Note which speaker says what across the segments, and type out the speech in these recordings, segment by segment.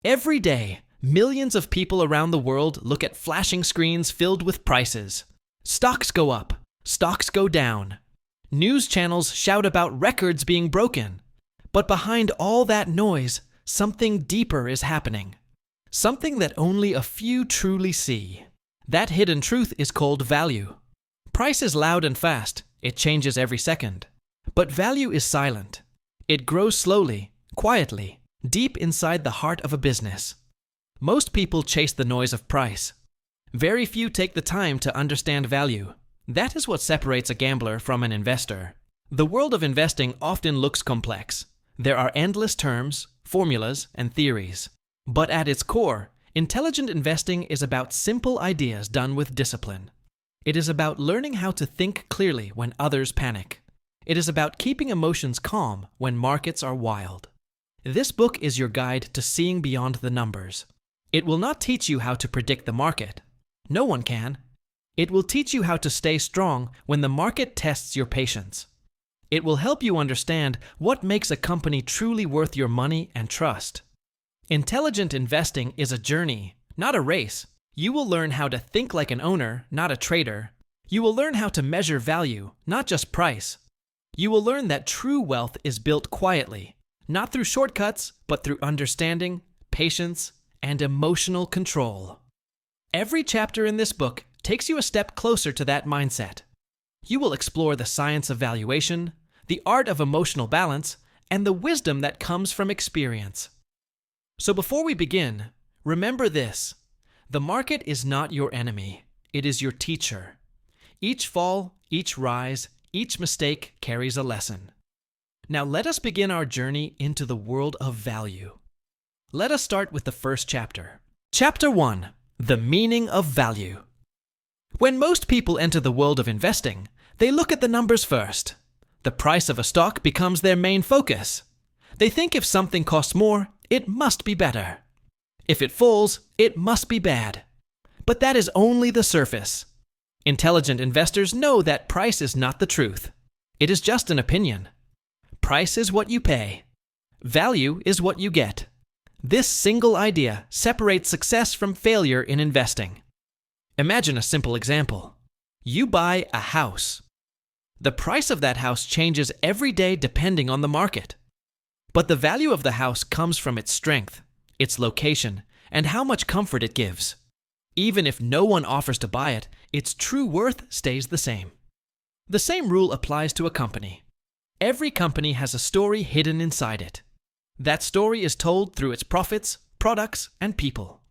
Speaker 1: Every day, millions of people around the world look at flashing screens filled with prices. Stocks go up, stocks go down. News channels shout about records being broken. But behind all that noise, something deeper is happening. Something that only a few truly see. That hidden truth is called value. Price is loud and fast. It changes every second. But value is silent. It grows slowly, quietly, deep inside the heart of a business. Most people chase the noise of price. Very few take the time to understand value. That is what separates a gambler from an investor. The world of investing often looks complex. There are endless terms, formulas, and theories. But at its core, intelligent investing is about simple ideas done with discipline. It is about learning how to think clearly when others panic. It is about keeping emotions calm when markets are wild. This book is your guide to seeing beyond the numbers. It will not teach you how to predict the market. No one can. It will teach you how to stay strong when the market tests your patience. It will help you understand what makes a company truly worth your money and trust. Intelligent investing is a journey, not a race. You will learn how to think like an owner, not a trader. You will learn how to measure value, not just price. You will learn that true wealth is built quietly, not through shortcuts, but through understanding, patience, and emotional control. Every chapter in this book takes you a step closer to that mindset. You will explore the science of valuation, the art of emotional balance, and the wisdom that comes from experience. So before we begin, remember this: the market is not your enemy, it is your teacher. Each fall, each rise, each mistake carries a lesson. Now let us begin our journey into the world of value. Let us start with the first chapter. Chapter 1: The Meaning of Value. When most people enter the world of investing, they look at the numbers first. The price of a stock becomes their main focus. They think if something costs more, it must be better. If it falls, it must be bad. But that is only the surface. Intelligent investors know that price is not the truth. It is just an opinion. Price is what you pay. Value is what you get. This single idea separates success from failure in investing. Imagine a simple example. You buy a house. The price of that house changes every day depending on the market. But the value of the house comes from its strength, its location, and how much comfort it gives. Even if no one offers to buy it, its true worth stays the same. The same rule applies to a company. Every company has a story hidden inside it. That story is told through its profits, products, and people.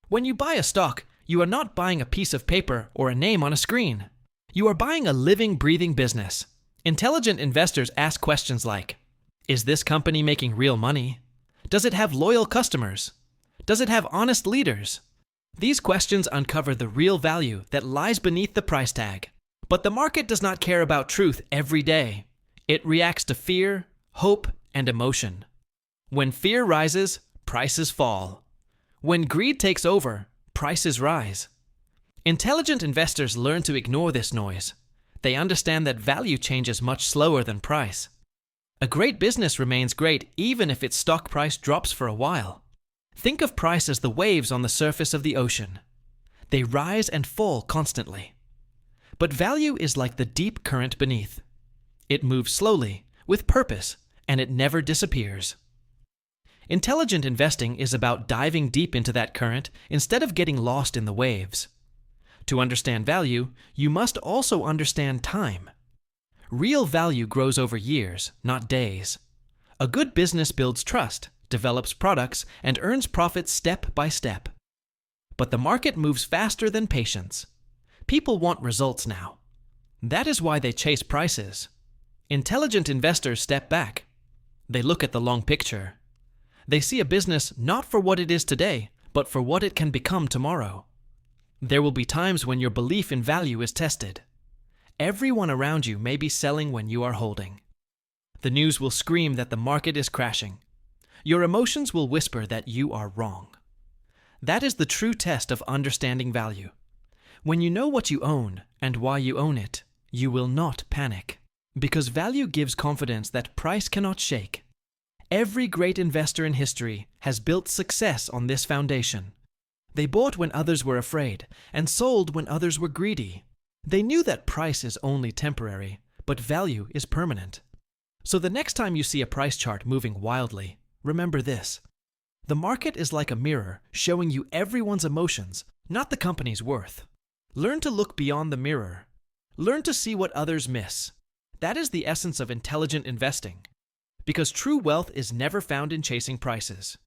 Speaker 1: When you buy a stock, you are not buying a piece of paper or a name on a screen. You are buying a living, breathing business. Intelligent investors ask questions like, is this company making real money? Does it have loyal customers? Does it have honest leaders? These questions uncover the real value that lies beneath the price tag. But the market does not care about truth every day. It reacts to fear, hope, and emotion. When fear rises, prices fall. When greed takes over, prices rise. Intelligent investors learn to ignore this noise. They understand that value changes much slower than price. A great business remains great even if its stock price drops for a while. Think of price as the waves on the surface of the ocean. They rise and fall constantly. But value is like the deep current beneath. It moves slowly, with purpose, and it never disappears. Intelligent investing is about diving deep into that current instead of getting lost in the waves. To understand value, you must also understand time. Real value grows over years, not days. A good business builds trust, develops products, and earns profits step by step. But the market moves faster than patience. People want results now. That is why they chase prices. Intelligent investors step back. They look at the long picture. They see a business not for what it is today, but for what it can become tomorrow. There will be times when your belief in value is tested. Everyone around you may be selling when you are holding. The news will scream that the market is crashing. Your emotions will whisper that you are wrong. That is the true test of understanding value. When you know what you own and why you own it, you will not panic. Because value gives confidence that price cannot shake. Every great investor in history has built success on this foundation. They bought when others were afraid and sold when others were greedy. They knew that price is only temporary, but value is permanent. So the next time you see a price chart moving wildly, remember this. The market is like a mirror showing you everyone's emotions, not the company's worth. Learn to look beyond the mirror. Learn to see what others miss. That is the essence of intelligent investing. Because true wealth is never found in chasing prices.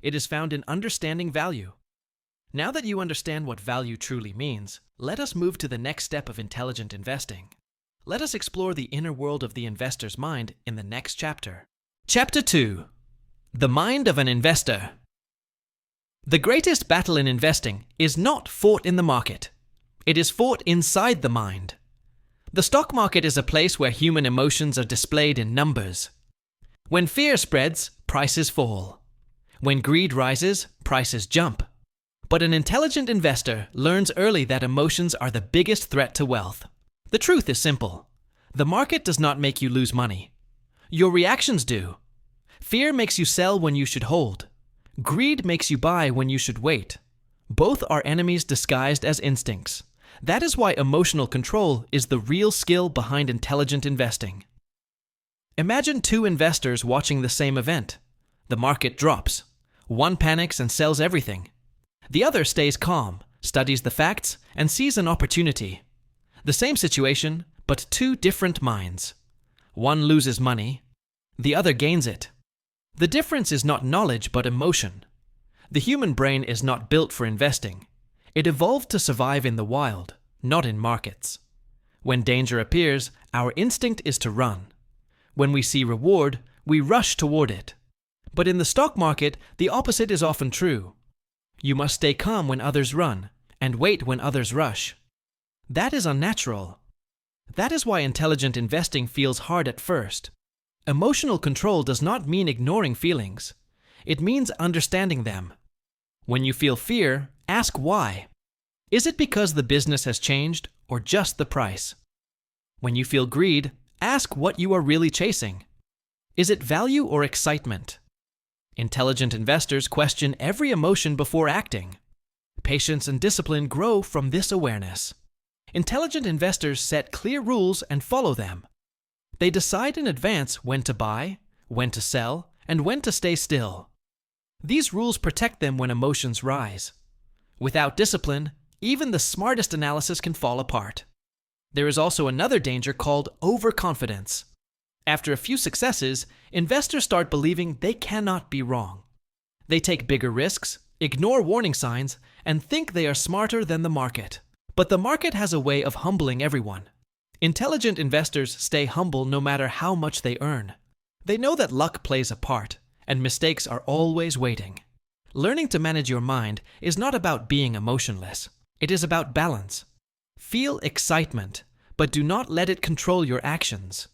Speaker 1: It is found in understanding value. Now that you understand what value truly means, let us move to the next step of intelligent investing. Let us explore the inner world of the investor's mind in the next chapter. Chapter 2. The Mind of an Investor. The greatest battle in investing is not fought in the market. It is fought inside the mind. The stock market is a place where human emotions are displayed in numbers. When fear spreads, prices fall. When greed rises, prices jump. But an intelligent investor learns early that emotions are the biggest threat to wealth. The truth is simple. The market does not make you lose money. Your reactions do. Fear makes you sell when you should hold. Greed makes you buy when you should wait. Both are enemies disguised as instincts. That is why emotional control is the real skill behind intelligent investing. Imagine two investors watching the same event. The market drops. One panics and sells everything. The other stays calm, studies the facts, and sees an opportunity. The same situation, but two different minds. One loses money. The other gains it. The difference is not knowledge but emotion. The human brain is not built for investing. It evolved to survive in the wild, not in markets. When danger appears, our instinct is to run. When we see reward, we rush toward it. But in the stock market, the opposite is often true. You must stay calm when others run, and wait when others rush. That is unnatural. That is why intelligent investing feels hard at first. Emotional control does not mean ignoring feelings. It means understanding them. When you feel fear, ask why. Is it because the business has changed, or just the price? When you feel greed, ask what you are really chasing. Is it value or excitement? Intelligent investors question every emotion before acting. Patience and discipline grow from this awareness. Intelligent investors set clear rules and follow them. They decide in advance when to buy, when to sell, and when to stay still. These rules protect them when emotions rise. Without discipline, even the smartest analysis can fall apart. There is also another danger called overconfidence. After a few successes, investors start believing they cannot be wrong. They take bigger risks, ignore warning signs, and think they are smarter than the market. But the market has a way of humbling everyone. Intelligent investors stay humble no matter how much they earn. They know that luck plays a part, and mistakes are always waiting. Learning to manage your mind is not about being emotionless. It is about balance. Feel excitement, but do not let it control your actions.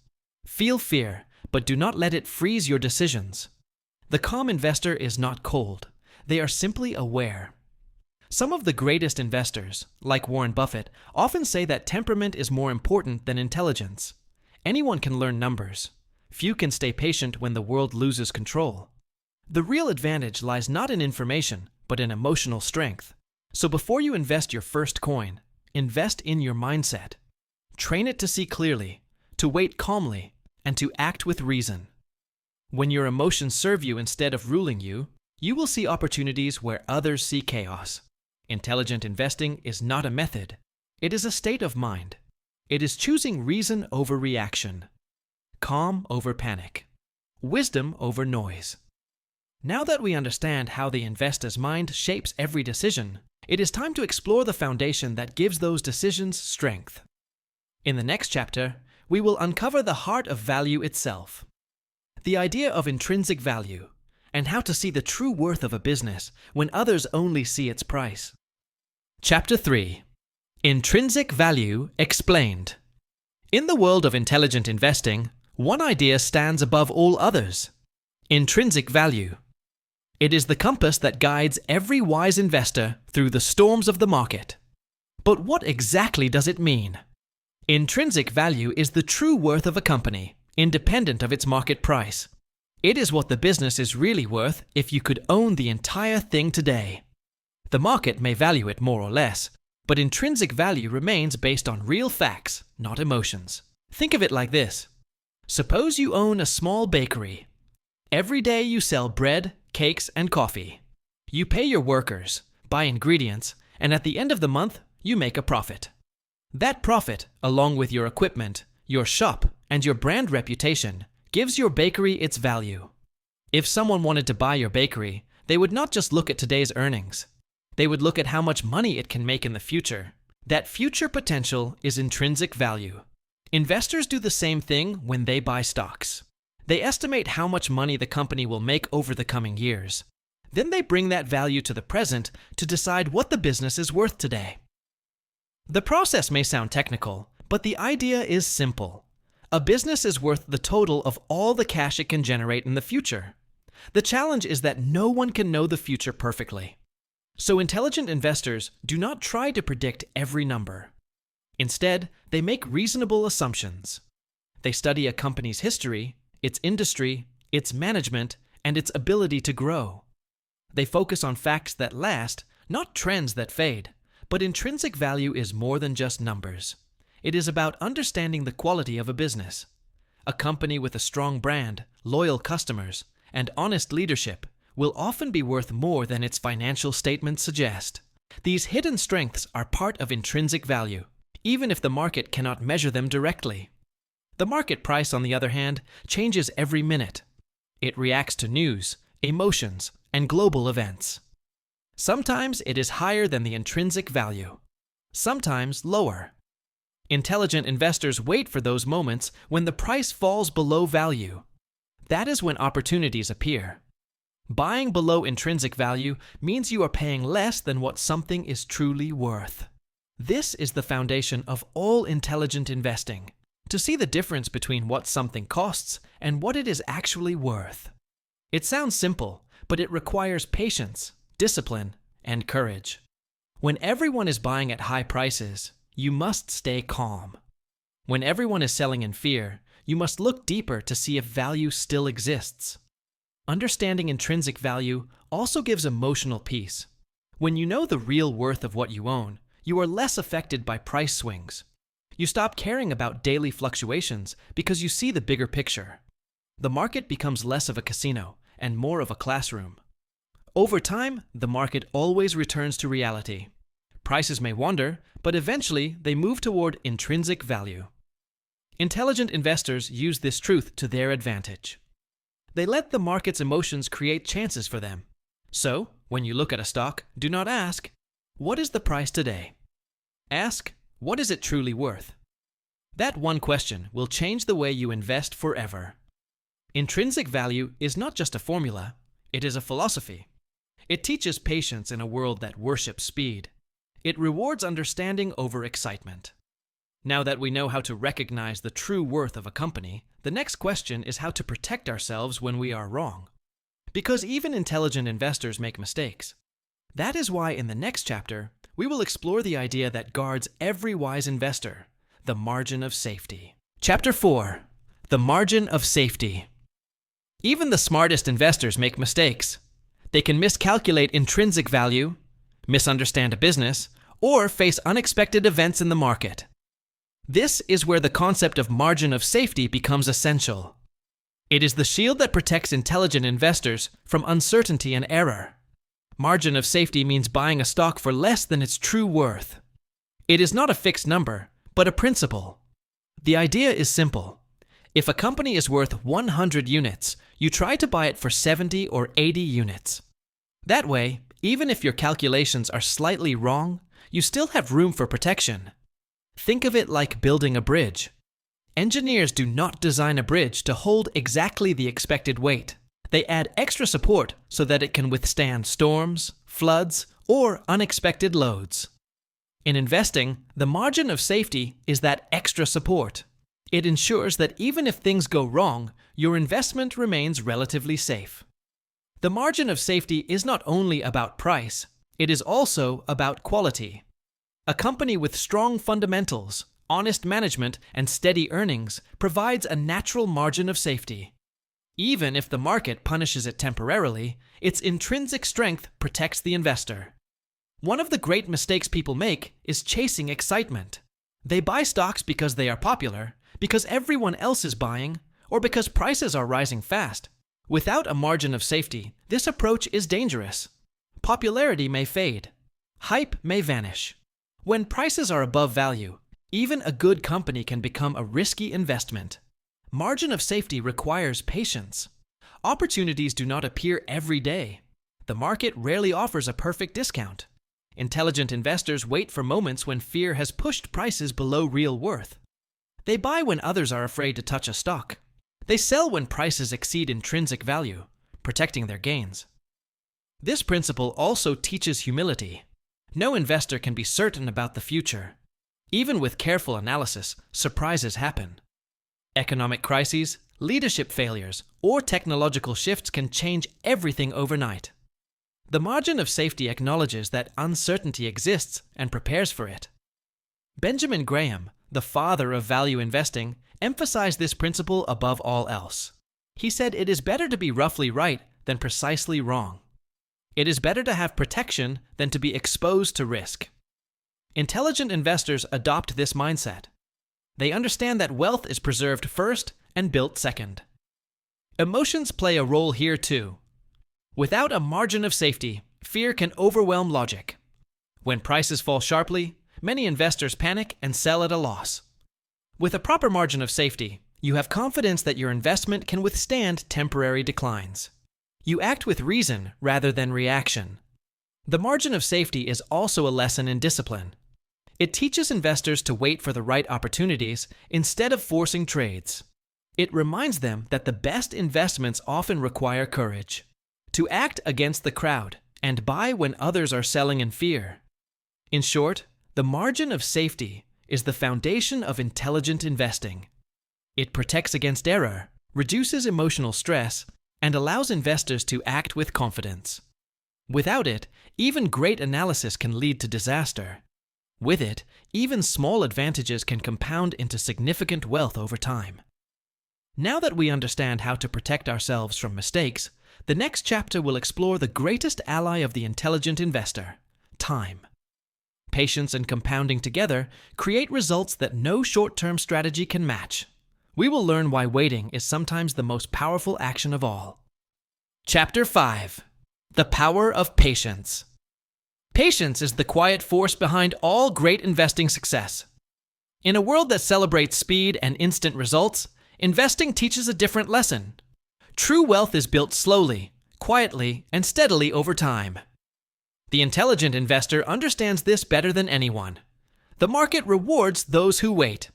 Speaker 1: Feel fear, but do not let it freeze your decisions. The calm investor is not cold. They are simply aware. Some of the greatest investors, like Warren Buffett, often say that temperament is more important than intelligence. Anyone can learn numbers. Few can stay patient when the world loses control. The real advantage lies not in information, but in emotional strength. So before you invest your first coin, invest in your mindset. Train it to see clearly, to wait calmly, and to act with reason. When your emotions serve you instead of ruling you, you will see opportunities where others see chaos. Intelligent investing is not a method. It is a state of mind. It is choosing reason over reaction, calm over panic, wisdom over noise. Now that we understand how the investor's mind shapes every decision, it is time to explore the foundation that gives those decisions strength. In the next chapter, we will uncover the heart of value itself, the idea of intrinsic value, and how to see the true worth of a business when others only see its price. Chapter 3. Intrinsic Value Explained. In the world of intelligent investing, one idea stands above all others: intrinsic value. It is the compass that guides every wise investor through the storms of the market. But what exactly does it mean? Intrinsic value is the true worth of a company, independent of its market price. It is what the business is really worth if you could own the entire thing today. The market may value it more or less, but intrinsic value remains based on real facts, not emotions. Think of it like this. Suppose you own a small bakery. Every day you sell bread, cakes, and coffee. You pay your workers, buy ingredients, and at the end of the month, you make a profit. That profit, along with your equipment, your shop, and your brand reputation, gives your bakery its value. If someone wanted to buy your bakery, they would not just look at today's earnings. They would look at how much money it can make in the future. That future potential is intrinsic value. Investors do the same thing when they buy stocks. They estimate how much money the company will make over the coming years. Then they bring that value to the present to decide what the business is worth today. The process may sound technical, but the idea is simple. A business is worth the total of all the cash it can generate in the future. The challenge is that no one can know the future perfectly. So intelligent investors do not try to predict every number. Instead, they make reasonable assumptions. They study a company's history, its industry, its management, and its ability to grow. They focus on facts that last, not trends that fade. But intrinsic value is more than just numbers. It is about understanding the quality of a business. A company with a strong brand, loyal customers, and honest leadership will often be worth more than its financial statements suggest. These hidden strengths are part of intrinsic value, even if the market cannot measure them directly. The market price, on the other hand, changes every minute. It reacts to news, emotions, and global events. Sometimes it is higher than the intrinsic value, sometimes lower. Intelligent investors wait for those moments when the price falls below value. That is when opportunities appear. Buying below intrinsic value means you are paying less than what something is truly worth. This is the foundation of all intelligent investing, to see the difference between what something costs and what it is actually worth. It sounds simple, but it requires patience, discipline, and courage. When everyone is buying at high prices, you must stay calm. When everyone is selling in fear, you must look deeper to see if value still exists. Understanding intrinsic value also gives emotional peace. When you know the real worth of what you own, you are less affected by price swings. You stop caring about daily fluctuations because you see the bigger picture. The market becomes less of a casino and more of a classroom. Over time, the market always returns to reality. Prices may wander, but eventually they move toward intrinsic value. Intelligent investors use this truth to their advantage. They let the market's emotions create chances for them. So, when you look at a stock, do not ask, "What is the price today?" Ask, "What is it truly worth?" That one question will change the way you invest forever. Intrinsic value is not just a formula, it is a philosophy. It teaches patience in a world that worships speed. It rewards understanding over excitement. Now that we know how to recognize the true worth of a company, the next question is how to protect ourselves when we are wrong. Because even intelligent investors make mistakes. That is why in the next chapter, we will explore the idea that guards every wise investor, the margin of safety. Chapter 4. The margin of safety. Even the smartest investors make mistakes. They can miscalculate intrinsic value, misunderstand a business, or face unexpected events in the market. This is where the concept of margin of safety becomes essential. It is the shield that protects intelligent investors from uncertainty and error. Margin of safety means buying a stock for less than its true worth. It is not a fixed number, but a principle. The idea is simple. If a company is worth 100 units, you try to buy it for 70 or 80 units. That way, even if your calculations are slightly wrong, you still have room for protection. Think of it like building a bridge. Engineers do not design a bridge to hold exactly the expected weight. They add extra support so that it can withstand storms, floods, or unexpected loads. In investing, the margin of safety is that extra support. It ensures that even if things go wrong, your investment remains relatively safe. The margin of safety is not only about price, it is also about quality. A company with strong fundamentals, honest management, and steady earnings provides a natural margin of safety. Even if the market punishes it temporarily, its intrinsic strength protects the investor. One of the great mistakes people make is chasing excitement. They buy stocks because they are popular, because everyone else is buying, or because prices are rising fast. Without a margin of safety, this approach is dangerous. Popularity may fade. Hype may vanish. When prices are above value, even a good company can become a risky investment. Margin of safety requires patience. Opportunities do not appear every day. The market rarely offers a perfect discount. Intelligent investors wait for moments when fear has pushed prices below real worth. They buy when others are afraid to touch a stock. They sell when prices exceed intrinsic value, protecting their gains. This principle also teaches humility. No investor can be certain about the future. Even with careful analysis, surprises happen. Economic crises, leadership failures, or technological shifts can change everything overnight. The margin of safety acknowledges that uncertainty exists and prepares for it. Benjamin Graham, the father of value investing, emphasized this principle above all else. He said it is better to be roughly right than precisely wrong. It is better to have protection than to be exposed to risk. Intelligent investors adopt this mindset. They understand that wealth is preserved first and built second. Emotions play a role here too. Without a margin of safety, fear can overwhelm logic. When prices fall sharply, many investors panic and sell at a loss. With a proper margin of safety, you have confidence that your investment can withstand temporary declines. You act with reason rather than reaction. The margin of safety is also a lesson in discipline. It teaches investors to wait for the right opportunities instead of forcing trades. It reminds them that the best investments often require courage. To act against the crowd and buy when others are selling in fear. In short, the margin of safety is the foundation of intelligent investing. It protects against error, reduces emotional stress, and allows investors to act with confidence. Without it, even great analysis can lead to disaster. With it, even small advantages can compound into significant wealth over time. Now that we understand how to protect ourselves from mistakes, the next chapter will explore the greatest ally of the intelligent investor: time. Patience and compounding together create results that no short-term strategy can match. We will learn why waiting is sometimes the most powerful action of all. Chapter 5. The Power of Patience. Patience is the quiet force behind all great investing success. In a world that celebrates speed and instant results, investing teaches a different lesson. True wealth is built slowly, quietly, and steadily over time. The intelligent investor understands this better than anyone. The market rewards those who wait.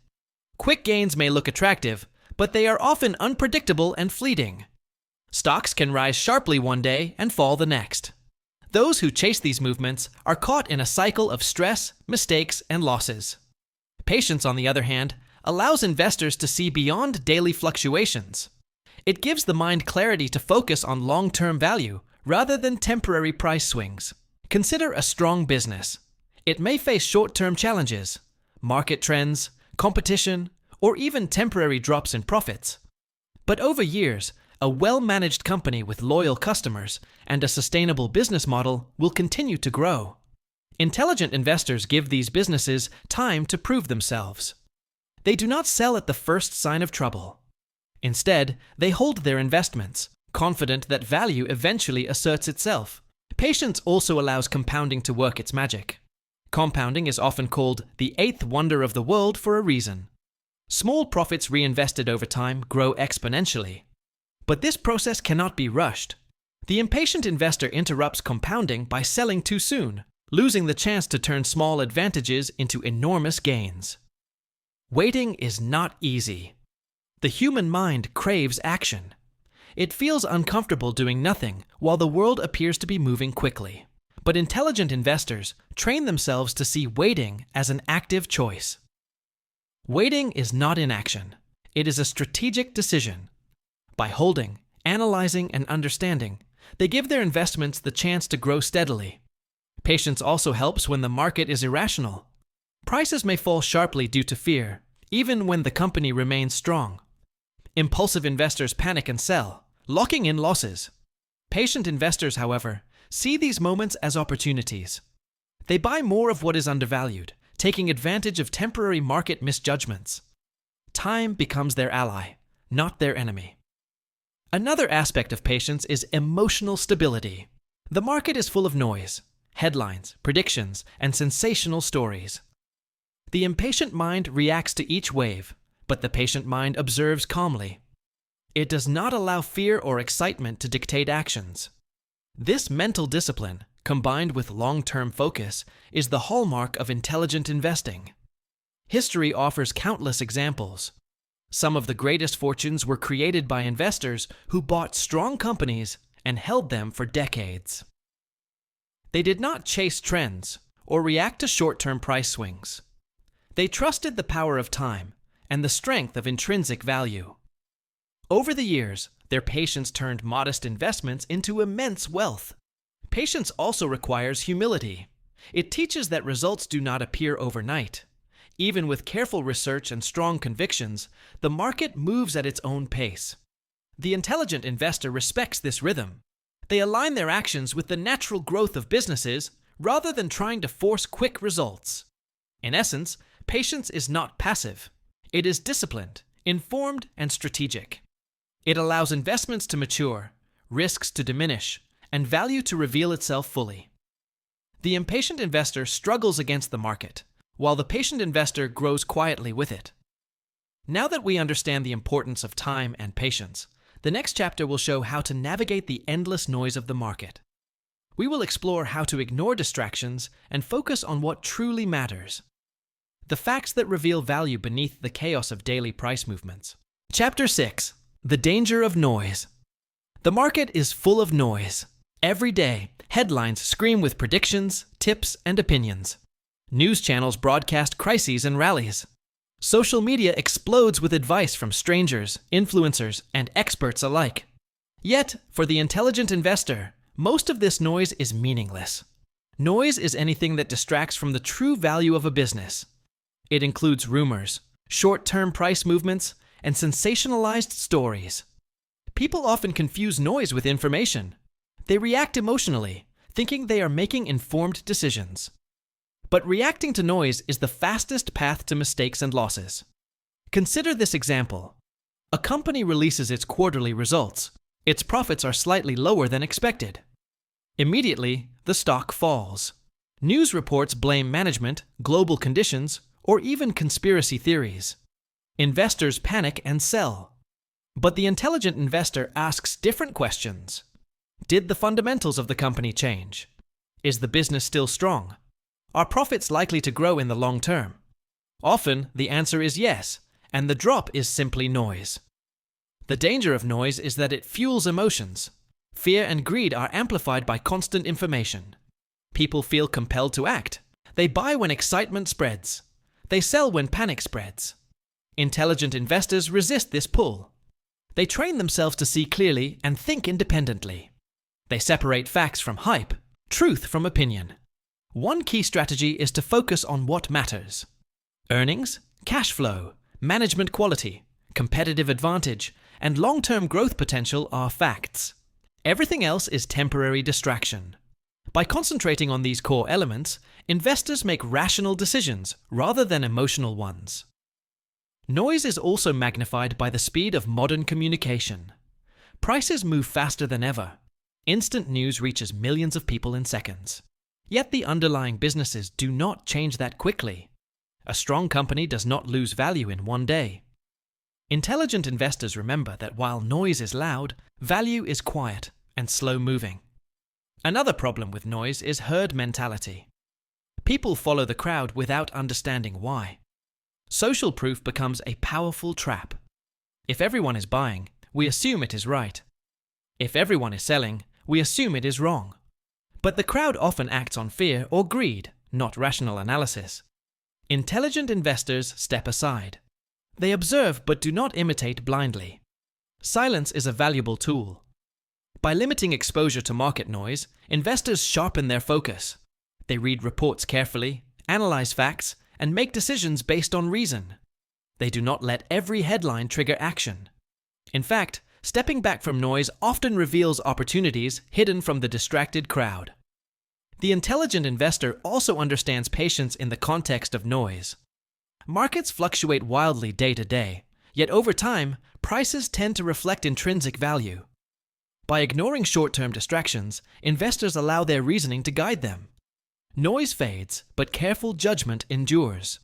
Speaker 1: Quick gains may look attractive, but they are often unpredictable and fleeting. Stocks can rise sharply one day and fall the next. Those who chase these movements are caught in a cycle of stress, mistakes, and losses. Patience, on the other hand, allows investors to see beyond daily fluctuations. It gives the mind clarity to focus on long-term value rather than temporary price swings. Consider a strong business. It may face short-term challenges, market trends, competition, or even temporary drops in profits. But over years, a well-managed company with loyal customers and a sustainable business model will continue to grow. Intelligent investors give these businesses time to prove themselves. They do not sell at the first sign of trouble. Instead, they hold their investments, confident that value eventually asserts itself. Patience also allows compounding to work its magic. Compounding is often called the eighth wonder of the world for a reason. Small profits reinvested over time grow exponentially. But this process cannot be rushed. The impatient investor interrupts compounding by selling too soon, losing the chance to turn small advantages into enormous gains. Waiting is not easy. The human mind craves action. It feels uncomfortable doing nothing while the world appears to be moving quickly. But intelligent investors train themselves to see waiting as an active choice. Waiting is not inaction. It is a strategic decision. By holding, analyzing, and understanding, they give their investments the chance to grow steadily. Patience also helps when the market is irrational. Prices may fall sharply due to fear, even when the company remains strong. Impulsive investors panic and sell, locking in losses. Patient investors, however, see these moments as opportunities. They buy more of what is undervalued, taking advantage of temporary market misjudgments. Time becomes their ally, not their enemy. Another aspect of patience is emotional stability. The market is full of noise, headlines, predictions, and sensational stories. The impatient mind reacts to each wave, but the patient mind observes calmly. It does not allow fear or excitement to dictate actions. This mental discipline, combined with long-term focus, is the hallmark of intelligent investing. History offers countless examples. Some of the greatest fortunes were created by investors who bought strong companies and held them for decades. They did not chase trends or react to short-term price swings. They trusted the power of time and the strength of intrinsic value. Over the years, their patience turned modest investments into immense wealth. Patience also requires humility. It teaches that results do not appear overnight. Even with careful research and strong convictions, the market moves at its own pace. The intelligent investor respects this rhythm. They align their actions with the natural growth of businesses rather than trying to force quick results. In essence, patience is not passive. It is disciplined, informed, and strategic. It allows investments to mature, risks to diminish, and value to reveal itself fully. The impatient investor struggles against the market, while the patient investor grows quietly with it. Now that we understand the importance of time and patience, the next chapter will show how to navigate the endless noise of the market. We will explore how to ignore distractions and focus on what truly matters. The facts that reveal value beneath the chaos of daily price movements. Chapter 6. The danger of noise. The market is full of noise. Every day, headlines scream with predictions, tips, and opinions. News channels broadcast crises and rallies. Social media explodes with advice from strangers, influencers, and experts alike. Yet, for the intelligent investor, most of this noise is meaningless. Noise is anything that distracts from the true value of a business. It includes rumors, short-term price movements, and sensationalized stories. People often confuse noise with information. They react emotionally, thinking they are making informed decisions. But reacting to noise is the fastest path to mistakes and losses. Consider this example. A company releases its quarterly results. Its profits are slightly lower than expected. Immediately, the stock falls. News reports blame management, global conditions, or even conspiracy theories. Investors panic and sell. But the intelligent investor asks different questions. Did the fundamentals of the company change? Is the business still strong? Are profits likely to grow in the long term? Often, the answer is yes, and the drop is simply noise. The danger of noise is that it fuels emotions. Fear and greed are amplified by constant information. People feel compelled to act. They buy when excitement spreads. They sell when panic spreads. Intelligent investors resist this pull. They train themselves to see clearly and think independently. They separate facts from hype, truth from opinion. One key strategy is to focus on what matters. Earnings, cash flow, management quality, competitive advantage, and long-term growth potential are facts. Everything else is temporary distraction. By concentrating on these core elements, investors make rational decisions rather than emotional ones. Noise is also magnified by the speed of modern communication. Prices move faster than ever. Instant news reaches millions of people in seconds. Yet the underlying businesses do not change that quickly. A strong company does not lose value in one day. Intelligent investors remember that while noise is loud, value is quiet and slow-moving. Another problem with noise is herd mentality. People follow the crowd without understanding why. Social proof becomes a powerful trap. If everyone is buying, we assume it is right. If everyone is selling, we assume it is wrong. But the crowd often acts on fear or greed, not rational analysis. Intelligent investors step aside. They observe but do not imitate blindly. Silence is a valuable tool. By limiting exposure to market noise, investors sharpen their focus. They read reports carefully, analyze facts, and make decisions based on reason. They do not let every headline trigger action. In fact, Stepping back from noise often reveals opportunities hidden from the distracted crowd. The intelligent investor also understands patience in the context of noise. Markets fluctuate wildly day to day, yet over time, prices tend to reflect intrinsic value. By ignoring short-term distractions, investors allow their reasoning to guide them. Noise fades, but careful judgment endures.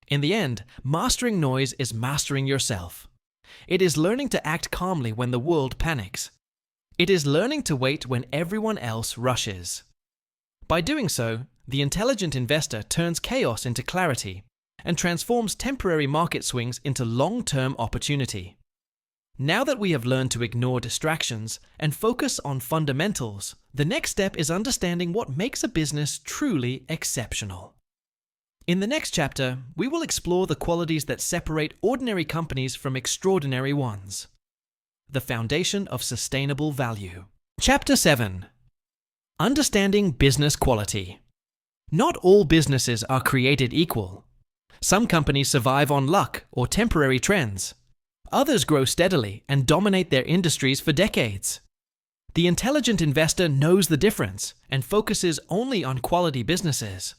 Speaker 1: In the end, mastering noise is mastering yourself. It is learning to act calmly when the world panics. It is learning to wait when everyone else rushes. By doing so, the intelligent investor turns chaos into clarity and transforms temporary market swings into long-term opportunity. Now that we have learned to ignore distractions and focus on fundamentals, the next step is understanding what makes a business truly exceptional. In the next chapter, we will explore the qualities that separate ordinary companies from extraordinary ones. The foundation of sustainable value. Chapter 7. Understanding business quality. Not all businesses are created equal. Some companies survive on luck or temporary trends. Others grow steadily and dominate their industries for decades. The intelligent investor knows the difference and focuses only on quality businesses.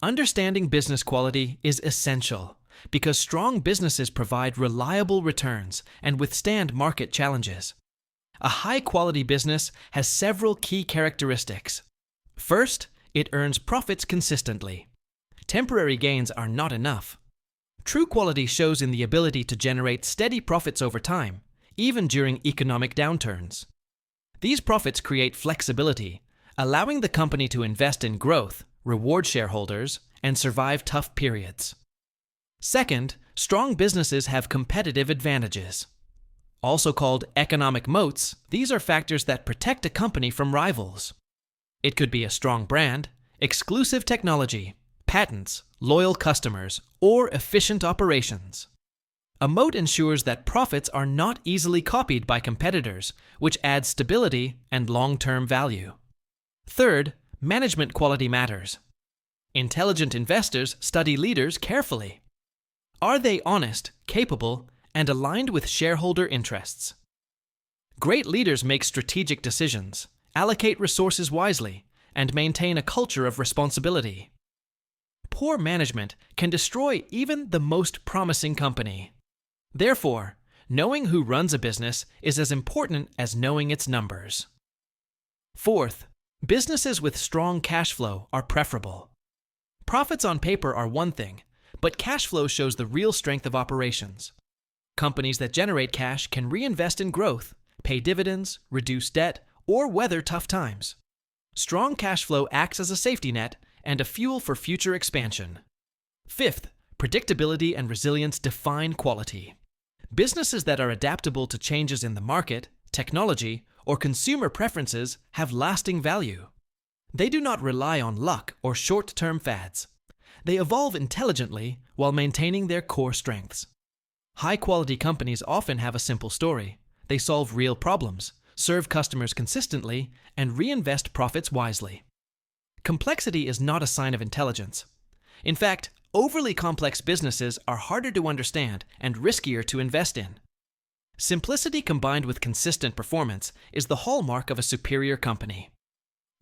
Speaker 1: Understanding business quality is essential because strong businesses provide reliable returns and withstand market challenges. A high-quality business has several key characteristics. First, it earns profits consistently. Temporary gains are not enough. True quality shows in the ability to generate steady profits over time, even during economic downturns. These profits create flexibility, allowing the company to invest in growth, reward shareholders, and survive tough periods. Second, strong businesses have competitive advantages. Also called economic moats, these are factors that protect a company from rivals. It could be a strong brand, exclusive technology, patents, loyal customers, or efficient operations. A moat ensures that profits are not easily copied by competitors, which adds stability and long-term value. Third, management quality matters. Intelligent investors study leaders carefully. Are they honest, capable, and aligned with shareholder interests? Great leaders make strategic decisions, allocate resources wisely, and maintain a culture of responsibility. Poor management can destroy even the most promising company. Therefore, knowing who runs a business is as important as knowing its numbers. Fourth, businesses with strong cash flow are preferable. Profits on paper are one thing, but cash flow shows the real strength of operations. Companies that generate cash can reinvest in growth, pay dividends, reduce debt, or weather tough times. Strong cash flow acts as a safety net and a fuel for future expansion. Fifth, predictability and resilience define quality. Businesses that are adaptable to changes in the market, technology, or consumer preferences have lasting value. They do not rely on luck or short-term fads. They evolve intelligently while maintaining their core strengths. High-quality companies often have a simple story. They solve real problems, serve customers consistently, and reinvest profits wisely. Complexity is not a sign of intelligence. In fact, overly complex businesses are harder to understand and riskier to invest in. Simplicity combined with consistent performance is the hallmark of a superior company.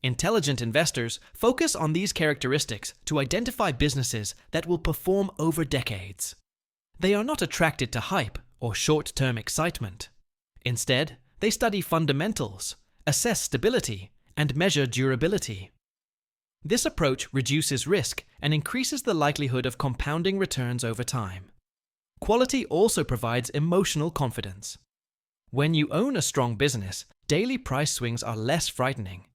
Speaker 1: Intelligent investors focus on these characteristics to identify businesses that will perform over decades. They are not attracted to hype or short-term excitement. Instead, they study fundamentals, assess stability, and measure durability. This approach reduces risk and increases the likelihood of compounding returns over time. Quality also provides emotional confidence. When you own a strong business, daily price swings are less frightening.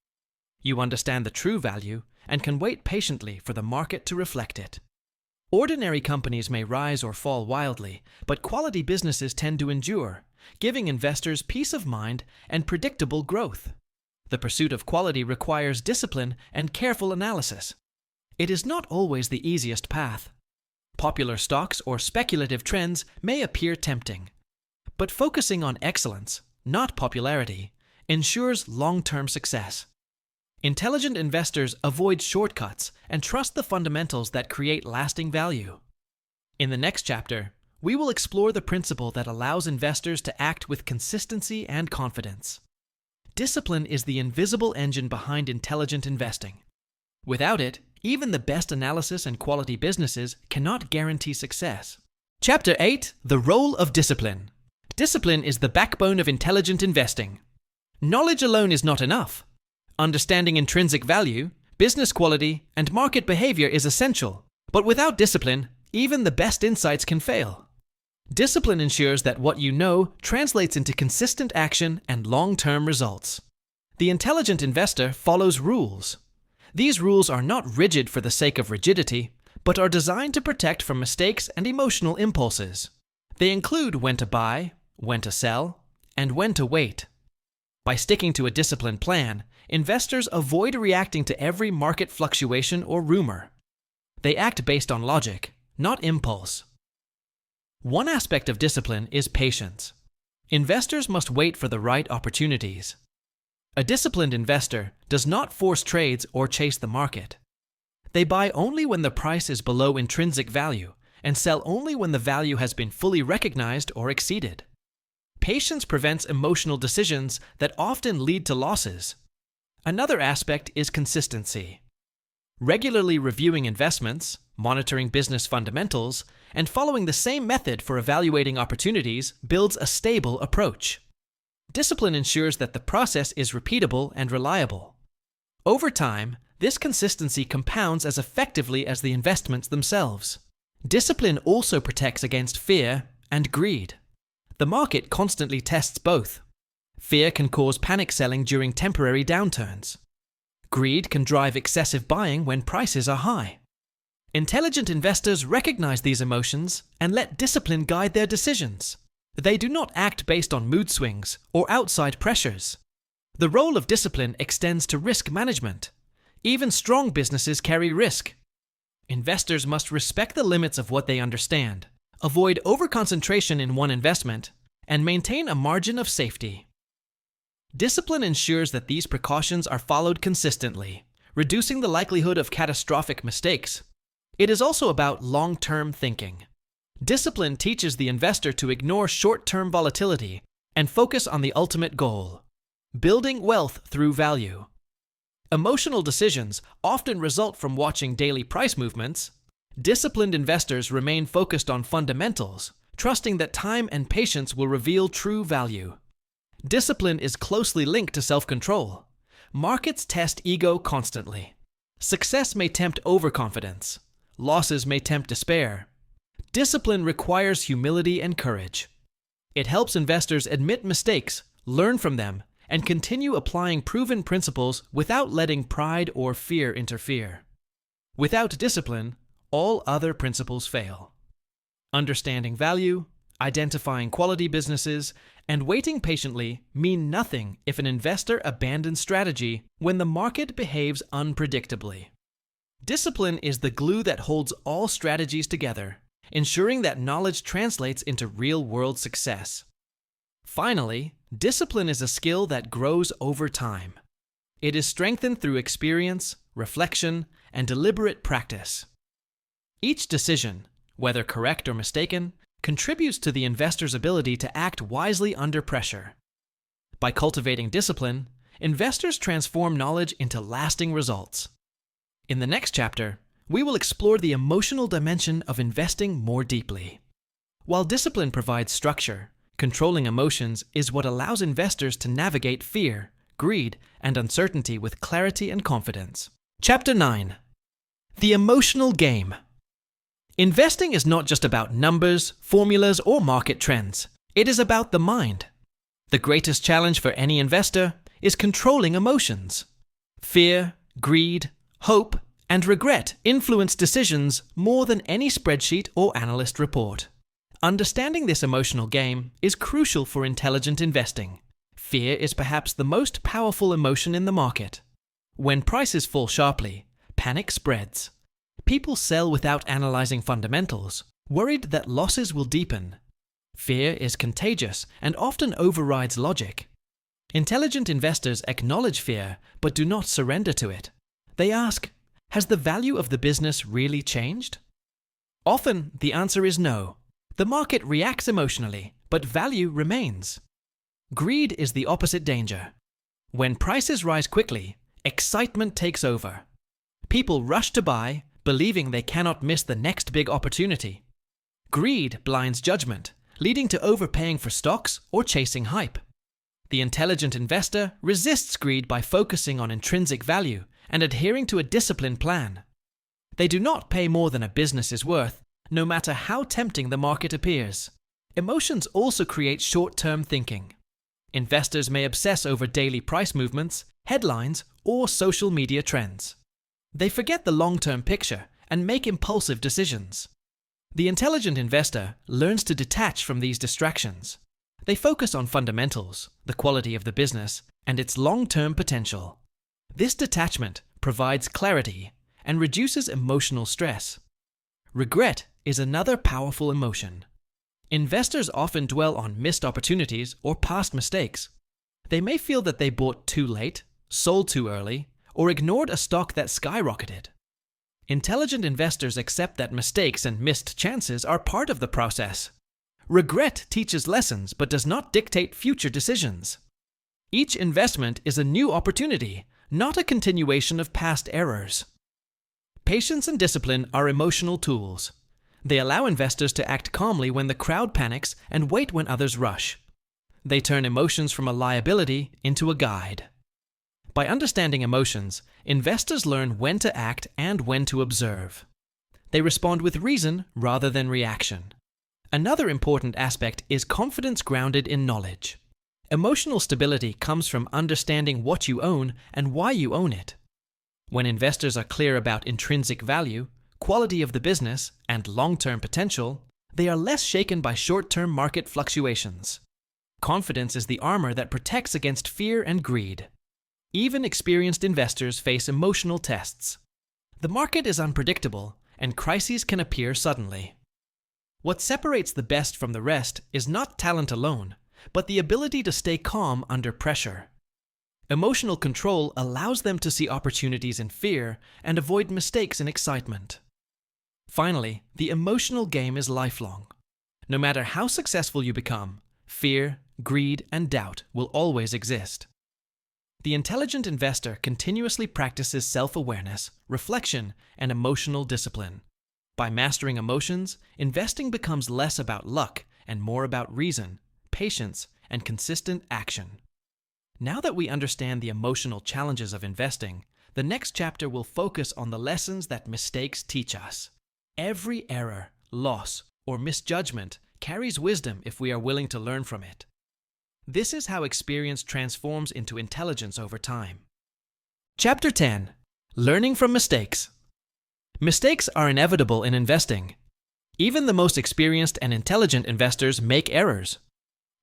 Speaker 1: You understand the true value and can wait patiently for the market to reflect it. Ordinary companies may rise or fall wildly, but quality businesses tend to endure, giving investors peace of mind and predictable growth. The pursuit of quality requires discipline and careful analysis. It is not always the easiest path. Popular stocks or speculative trends may appear tempting, but focusing on excellence, not popularity, ensures long-term success. Intelligent investors avoid shortcuts and trust the fundamentals that create lasting value. In the next chapter, we will explore the principle that allows investors to act with consistency and confidence. Discipline is the invisible engine behind intelligent investing. Without it, even the best analysis and quality businesses cannot guarantee success. Chapter 8: The Role of Discipline. Discipline is the backbone of intelligent investing. Knowledge alone is not enough. Understanding intrinsic value, business quality, and market behavior is essential. But without discipline, even the best insights can fail. Discipline ensures that what you know translates into consistent action and long-term results. The intelligent investor follows rules. These rules are not rigid for the sake of rigidity, but are designed to protect from mistakes and emotional impulses. They include when to buy, when to sell, and when to wait. By sticking to a disciplined plan, investors avoid reacting to every market fluctuation or rumor. They act based on logic, not impulse. One aspect of discipline is patience. Investors must wait for the right opportunities. A disciplined investor does not force trades or chase the market. They buy only when the price is below intrinsic value and sell only when the value has been fully recognized or exceeded. Patience prevents emotional decisions that often lead to losses. Another aspect is consistency. Regularly reviewing investments, monitoring business fundamentals, and following the same method for evaluating opportunities builds a stable approach. Discipline ensures that the process is repeatable and reliable. Over time, this consistency compounds as effectively as the investments themselves. Discipline also protects against fear and greed. The market constantly tests both. Fear can cause panic selling during temporary downturns. Greed can drive excessive buying when prices are high. Intelligent investors recognize these emotions and let discipline guide their decisions. They do not act based on mood swings or outside pressures. The role of discipline extends to risk management. Even strong businesses carry risk. Investors must respect the limits of what they understand, avoid overconcentration in one investment, and maintain a margin of safety. Discipline ensures that these precautions are followed consistently, reducing the likelihood of catastrophic mistakes. It is also about long-term thinking. Discipline teaches the investor to ignore short-term volatility and focus on the ultimate goal: building wealth through value. Emotional decisions often result from watching daily price movements. Disciplined investors remain focused on fundamentals, trusting that time and patience will reveal true value. Discipline is closely linked to self-control. Markets test ego constantly. Success may tempt overconfidence. Losses may tempt despair. Discipline requires humility and courage. It helps investors admit mistakes, learn from them, and continue applying proven principles without letting pride or fear interfere. Without discipline, all other principles fail. Understanding value, identifying quality businesses, and waiting patiently mean nothing if an investor abandons strategy when the market behaves unpredictably. Discipline is the glue that holds all strategies together, ensuring that knowledge translates into real-world success. Finally, discipline is a skill that grows over time. It is strengthened through experience, reflection, and deliberate practice. Each decision, whether correct or mistaken, contributes to the investor's ability to act wisely under pressure. By cultivating discipline, investors transform knowledge into lasting results. In the next chapter, we will explore the emotional dimension of investing more deeply. While discipline provides structure, controlling emotions is what allows investors to navigate fear, greed, and uncertainty with clarity and confidence. Chapter 9: The Emotional Game. Investing is not just about numbers, formulas, or market trends. It is about the mind. The greatest challenge for any investor is controlling emotions. Fear, greed, hope, and regret influence decisions more than any spreadsheet or analyst report. Understanding this emotional game is crucial for intelligent investing. Fear is perhaps the most powerful emotion in the market. When prices fall sharply, panic spreads. People sell without analyzing fundamentals, worried that losses will deepen. Fear is contagious and often overrides logic. Intelligent investors acknowledge fear but do not surrender to it. They ask, has the value of the business really changed? Often, the answer is no. The market reacts emotionally, but value remains. Greed is the opposite danger. When prices rise quickly, excitement takes over. People rush to buy, believing they cannot miss the next big opportunity. Greed blinds judgment, leading to overpaying for stocks or chasing hype. The intelligent investor resists greed by focusing on intrinsic value and adhering to a disciplined plan. They do not pay more than a business is worth, no matter how tempting the market appears. Emotions also create short-term thinking. Investors may obsess over daily price movements, headlines, or social media trends. They forget the long-term picture and make impulsive decisions. The intelligent investor learns to detach from these distractions. They focus on fundamentals, the quality of the business, and its long-term potential. This detachment provides clarity and reduces emotional stress. Regret is another powerful emotion. Investors often dwell on missed opportunities or past mistakes. They may feel that they bought too late, sold too early, or ignored a stock that skyrocketed. Intelligent investors accept that mistakes and missed chances are part of the process. Regret teaches lessons but does not dictate future decisions. Each investment is a new opportunity, not a continuation of past errors. Patience and discipline are emotional tools. They allow investors to act calmly when the crowd panics and wait when others rush. They turn emotions from a liability into a guide. By understanding emotions, investors learn when to act and when to observe. They respond with reason rather than reaction. Another important aspect is confidence grounded in knowledge. Emotional stability comes from understanding what you own and why you own it. When investors are clear about intrinsic value, quality of the business, and long-term potential, they are less shaken by short-term market fluctuations. Confidence is the armor that protects against fear and greed. Even experienced investors face emotional tests. The market is unpredictable, and crises can appear suddenly. What separates the best from the rest is not talent alone, but the ability to stay calm under pressure. Emotional control allows them to see opportunities in fear and avoid mistakes in excitement. Finally, the emotional game is lifelong. No matter how successful you become, fear, greed, and doubt will always exist. The intelligent investor continuously practices self-awareness, reflection, and emotional discipline. By mastering emotions, investing becomes less about luck and more about reason, patience, and consistent action. Now that we understand the emotional challenges of investing, the next chapter will focus on the lessons that mistakes teach us. Every error, loss, or misjudgment carries wisdom if we are willing to learn from it. This is how experience transforms into intelligence over time. Chapter 10. Learning from mistakes. Mistakes are inevitable in investing. Even the most experienced and intelligent investors make errors.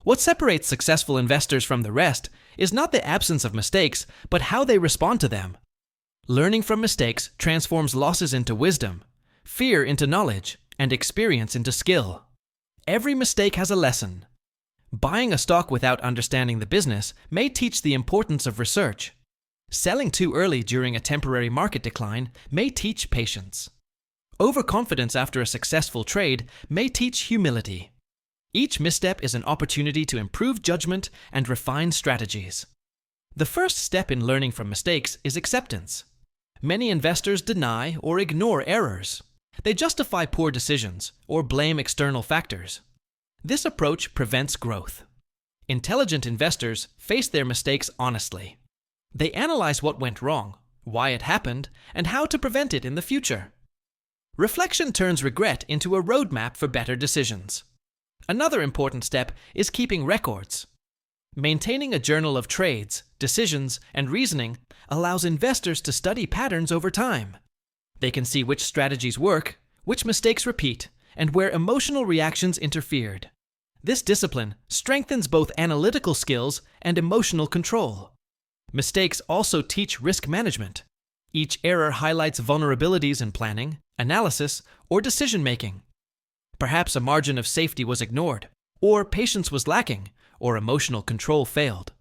Speaker 1: What separates successful investors from the rest is not the absence of mistakes, but how they respond to them. Learning from mistakes transforms losses into wisdom, fear into knowledge, and experience into skill. Every mistake has a lesson. Buying a stock without understanding the business may teach the importance of research. Selling too early during a temporary market decline may teach patience. Overconfidence after a successful trade may teach humility. Each misstep is an opportunity to improve judgment and refine strategies. The first step in learning from mistakes is acceptance. Many investors deny or ignore errors. They justify poor decisions or blame external factors. This approach prevents growth. Intelligent investors face their mistakes honestly. They analyze what went wrong, why it happened, and how to prevent it in the future. Reflection turns regret into a roadmap for better decisions. Another important step is keeping records. Maintaining a journal of trades, decisions, and reasoning allows investors to study patterns over time. They can see which strategies work, which mistakes repeat, and where emotional reactions interfered. This discipline strengthens both analytical skills and emotional control. Mistakes also teach risk management. Each error highlights vulnerabilities in planning, analysis, or decision-making. Perhaps a margin of safety was ignored, or patience was lacking, or emotional control failed.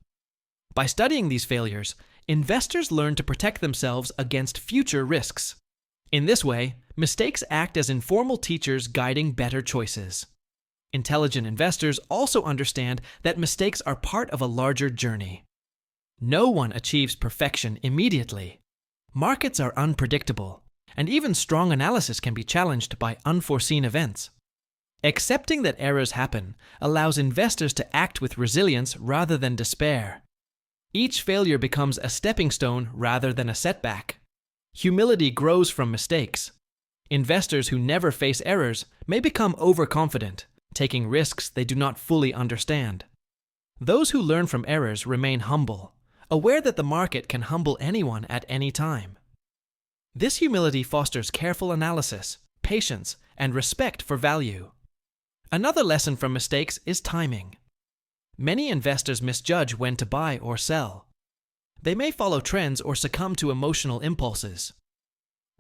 Speaker 1: By studying these failures, investors learn to protect themselves against future risks. In this way, mistakes act as informal teachers guiding better choices. Intelligent investors also understand that mistakes are part of a larger journey. No one achieves perfection immediately. Markets are unpredictable, and even strong analysis can be challenged by unforeseen events. Accepting that errors happen allows investors to act with resilience rather than despair. Each failure becomes a stepping stone rather than a setback. Humility grows from mistakes. Investors who never face errors may become overconfident, taking risks they do not fully understand. Those who learn from errors remain humble, aware that the market can humble anyone at any time. This humility fosters careful analysis, patience, and respect for value. Another lesson from mistakes is timing. Many investors misjudge when to buy or sell. They may follow trends or succumb to emotional impulses.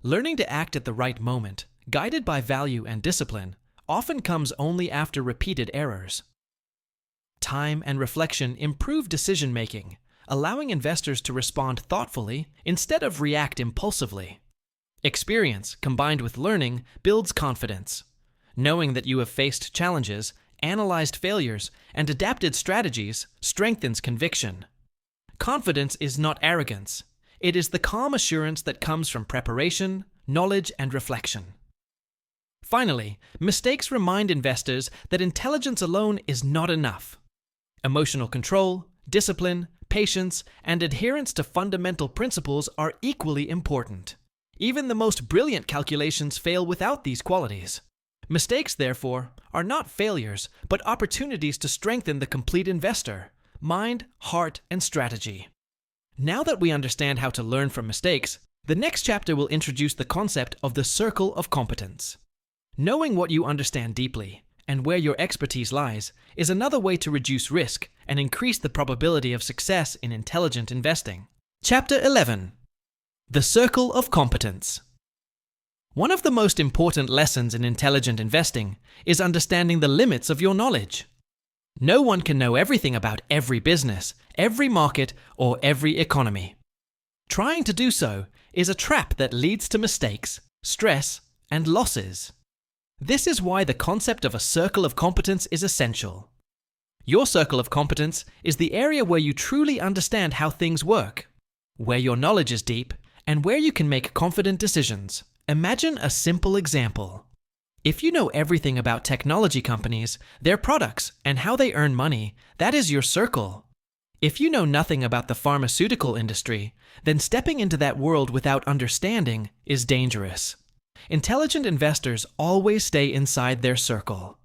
Speaker 1: Learning to act at the right moment, guided by value and discipline, often comes only after repeated errors. Time and reflection improve decision-making, allowing investors to respond thoughtfully instead of react impulsively. Experience, combined with learning, builds confidence. Knowing that you have faced challenges, analyzed failures, and adapted strategies strengthens conviction. Confidence is not arrogance. It is the calm assurance that comes from preparation, knowledge, and reflection. Finally, mistakes remind investors that intelligence alone is not enough. Emotional control, discipline, patience, and adherence to fundamental principles are equally important. Even the most brilliant calculations fail without these qualities. Mistakes, therefore, are not failures, but opportunities to strengthen the complete investor, mind, heart, and strategy. Now that we understand how to learn from mistakes, the next chapter will introduce the concept of the circle of competence. Knowing what you understand deeply, and where your expertise lies, is another way to reduce risk and increase the probability of success in intelligent investing. Chapter 11. The Circle of Competence. One of the most important lessons in intelligent investing is understanding the limits of your knowledge. No one can know everything about every business, every market, or every economy. Trying to do so is a trap that leads to mistakes, stress, and losses. This is why the concept of a circle of competence is essential. Your circle of competence is the area where you truly understand how things work, where your knowledge is deep, and where you can make confident decisions. Imagine a simple example. If you know everything about technology companies, their products, and how they earn money, that is your circle. If you know nothing about the pharmaceutical industry, then stepping into that world without understanding is dangerous. Intelligent investors always stay inside their circle.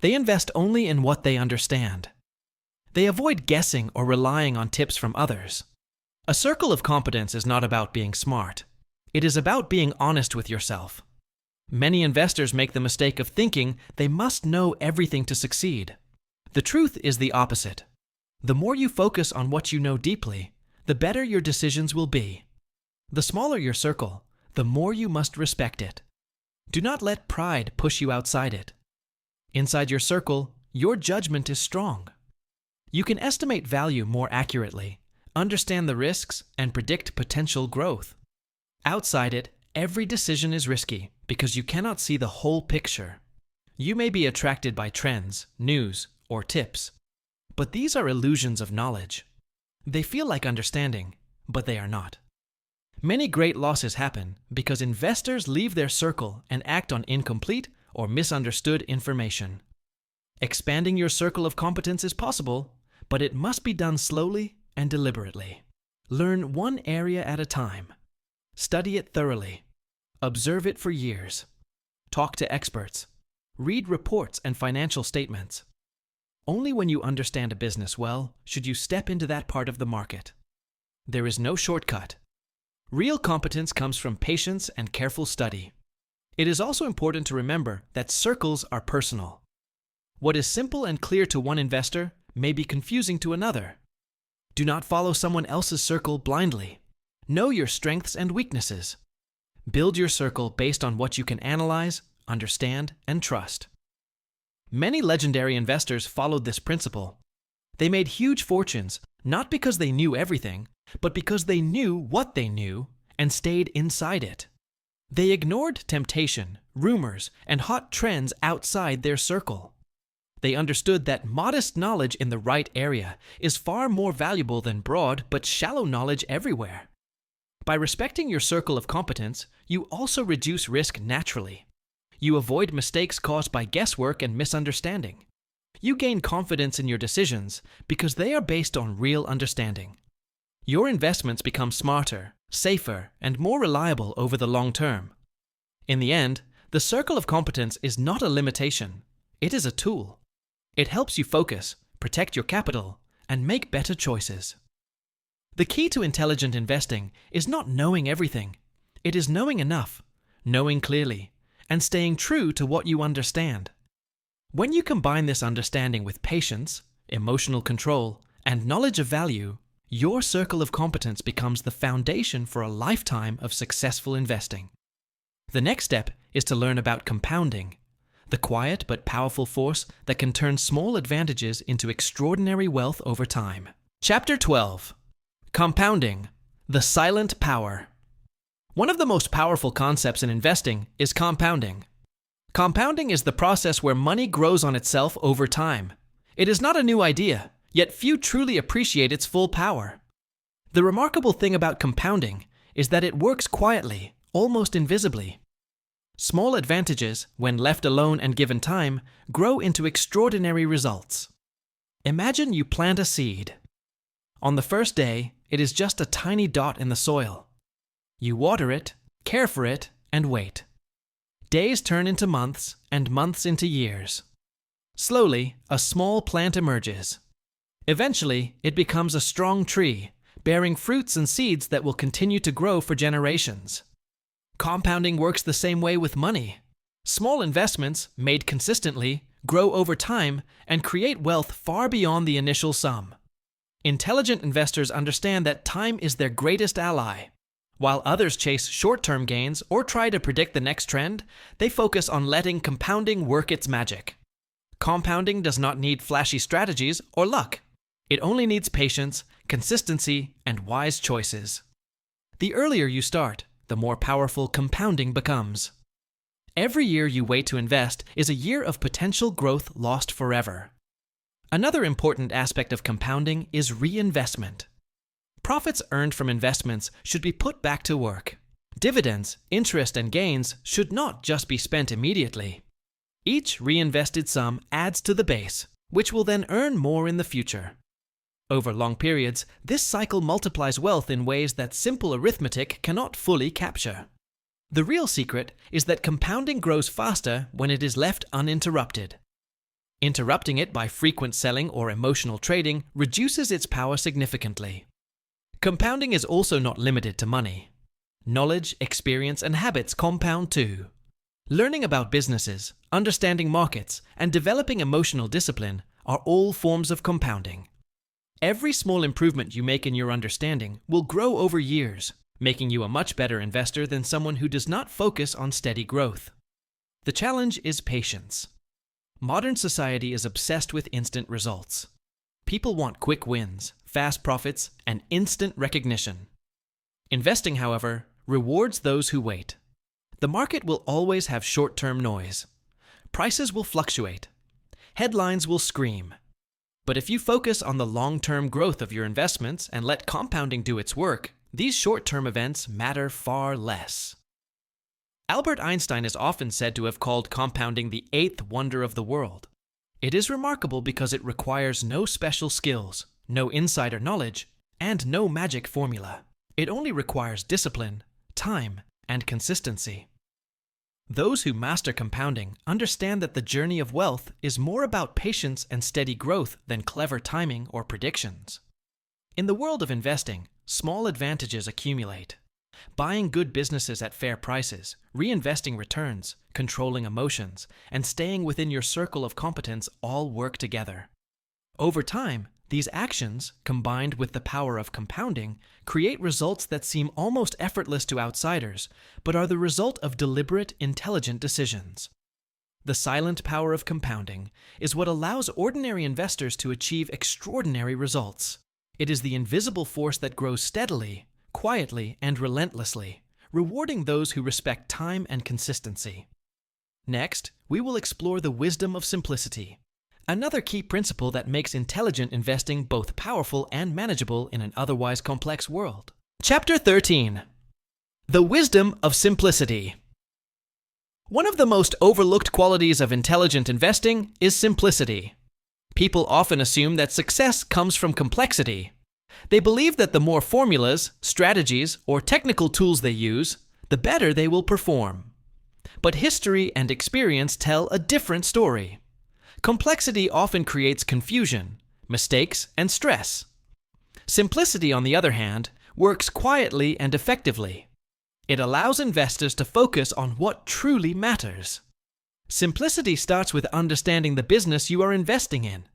Speaker 1: They invest only in what they understand. They avoid guessing or relying on tips from others. A circle of competence is not about being smart. It is about being honest with yourself. Many investors make the mistake of thinking they must know everything to succeed. The truth is the opposite. The more you focus on what you know deeply, the better your decisions will be. The smaller your circle, the more you must respect it. Do not let pride push you outside it. Inside your circle, your judgment is strong. You can estimate value more accurately, understand the risks, and predict potential growth. Outside it, every decision is risky because you cannot see the whole picture. You may be attracted by trends, news, or tips, but these are illusions of knowledge. They feel like understanding, but they are not. Many great losses happen because investors leave their circle and act on incomplete or misunderstood information. Expanding your circle of competence is possible, but it must be done slowly and deliberately. Learn one area at a time. Study it thoroughly. Observe it for years. Talk to experts. Read reports and financial statements. Only when you understand a business well should you step into that part of the market. There is no shortcut. Real competence comes from patience and careful study. It is also important to remember that circles are personal. What is simple and clear to one investor may be confusing to another. Do not follow someone else's circle blindly. Know your strengths and weaknesses. Build your circle based on what you can analyze, understand, and trust. Many legendary investors followed this principle. They made huge fortunes not because they knew everything, but because they knew what they knew and stayed inside it. They ignored temptation, rumors, and hot trends outside their circle. They understood that modest knowledge in the right area is far more valuable than broad but shallow knowledge everywhere. By respecting your circle of competence, you also reduce risk naturally. You avoid mistakes caused by guesswork and misunderstanding. You gain confidence in your decisions because they are based on real understanding. Your investments become smarter, safer, and more reliable over the long term. In the end, the circle of competence is not a limitation. It is a tool. It helps you focus, protect your capital, and make better choices. The key to intelligent investing is not knowing everything. It is knowing enough, knowing clearly, and staying true to what you understand. When you combine this understanding with patience, emotional control, and knowledge of value, your circle of competence becomes the foundation for a lifetime of successful investing. The next step is to learn about compounding, the quiet but powerful force that can turn small advantages into extraordinary wealth over time. Chapter 12. Compounding, the silent power. One of the most powerful concepts in investing is compounding. Compounding is the process where money grows on itself over time. It is not a new idea, yet few truly appreciate its full power. The remarkable thing about compounding is that it works quietly, almost invisibly. Small advantages, when left alone and given time, grow into extraordinary results. Imagine you plant a seed. On the first day, it is just a tiny dot in the soil. You water it, care for it, and wait. Days turn into months, and months into years. Slowly, a small plant emerges. Eventually, it becomes a strong tree, bearing fruits and seeds that will continue to grow for generations. Compounding works the same way with money. Small investments, made consistently, grow over time and create wealth far beyond the initial sum. Intelligent investors understand that time is their greatest ally. While others chase short-term gains or try to predict the next trend, they focus on letting compounding work its magic. Compounding does not need flashy strategies or luck. It only needs patience, consistency, and wise choices. The earlier you start, the more powerful compounding becomes. Every year you wait to invest is a year of potential growth lost forever. Another important aspect of compounding is reinvestment. Profits earned from investments should be put back to work. Dividends, interest, and gains should not just be spent immediately. Each reinvested sum adds to the base, which will then earn more in the future. Over long periods, this cycle multiplies wealth in ways that simple arithmetic cannot fully capture. The real secret is that compounding grows faster when it is left uninterrupted. Interrupting it by frequent selling or emotional trading reduces its power significantly. Compounding is also not limited to money. Knowledge, experience, and habits compound too. Learning about businesses, understanding markets, and developing emotional discipline are all forms of compounding. Every small improvement you make in your understanding will grow over years, making you a much better investor than someone who does not focus on steady growth. The challenge is patience. Modern society is obsessed with instant results. People want quick wins, fast profits, and instant recognition. Investing, however, rewards those who wait. The market will always have short-term noise. Prices will fluctuate. Headlines will scream. But if you focus on the long-term growth of your investments and let compounding do its work, these short-term events matter far less. Albert Einstein is often said to have called compounding the eighth wonder of the world. It is remarkable because it requires no special skills, no insider knowledge, and no magic formula. It only requires discipline, time, and consistency. Those who master compounding understand that the journey of wealth is more about patience and steady growth than clever timing or predictions. In the world of investing, small advantages accumulate. Buying good businesses at fair prices, reinvesting returns, controlling emotions, and staying within your circle of competence all work together. Over time, these actions, combined with the power of compounding, create results that seem almost effortless to outsiders, but are the result of deliberate, intelligent decisions. The silent power of compounding is what allows ordinary investors to achieve extraordinary results. It is the invisible force that grows steadily, quietly, and relentlessly, rewarding those who respect time and consistency. Next, we will explore the wisdom of simplicity, Another key principle that makes intelligent investing both powerful and manageable in an otherwise complex world. Chapter 13. The Wisdom of Simplicity. One of the most overlooked qualities of intelligent investing is simplicity. People often assume that success comes from complexity. They believe that the more formulas, strategies, or technical tools they use, the better they will perform. But history and experience tell a different story. Complexity often creates confusion, mistakes, and stress. Simplicity, on the other hand, works quietly and effectively. It allows investors to focus on what truly matters. Simplicity starts with understanding the business you are investing in.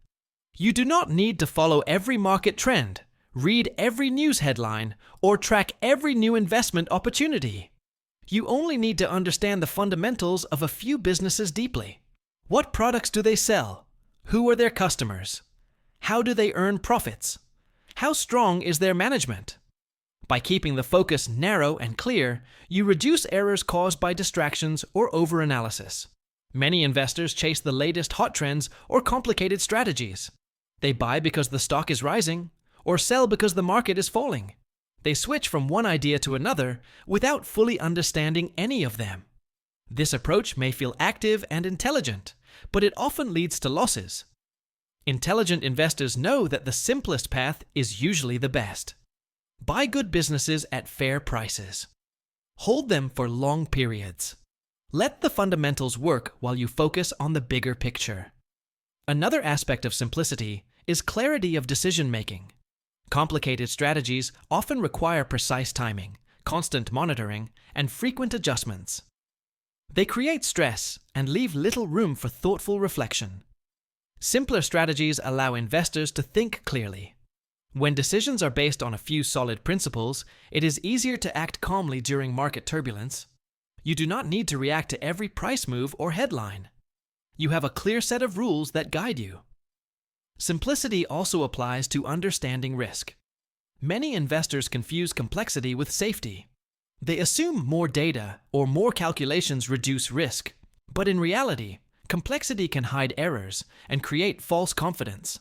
Speaker 1: You do not need to follow every market trend, read every news headline, or track every new investment opportunity. You only need to understand the fundamentals of a few businesses deeply. What products do they sell? Who are their customers? How do they earn profits? How strong is their management? By keeping the focus narrow and clear, you reduce errors caused by distractions or overanalysis. Many investors chase the latest hot trends or complicated strategies. They buy because the stock is rising, or sell because the market is falling. They switch from one idea to another without fully understanding any of them. This approach may feel active and intelligent, but it often leads to losses. Intelligent investors know that the simplest path is usually the best. Buy good businesses at fair prices. Hold them for long periods. Let the fundamentals work while you focus on the bigger picture. Another aspect of simplicity is clarity of decision-making. Complicated strategies often require precise timing, constant monitoring, and frequent adjustments. They create stress and leave little room for thoughtful reflection. Simpler strategies allow investors to think clearly. When decisions are based on a few solid principles, it is easier to act calmly during market turbulence. You do not need to react to every price move or headline. You have a clear set of rules that guide you. Simplicity also applies to understanding risk. Many investors confuse complexity with safety. They assume more data or more calculations reduce risk, but in reality, complexity can hide errors and create false confidence.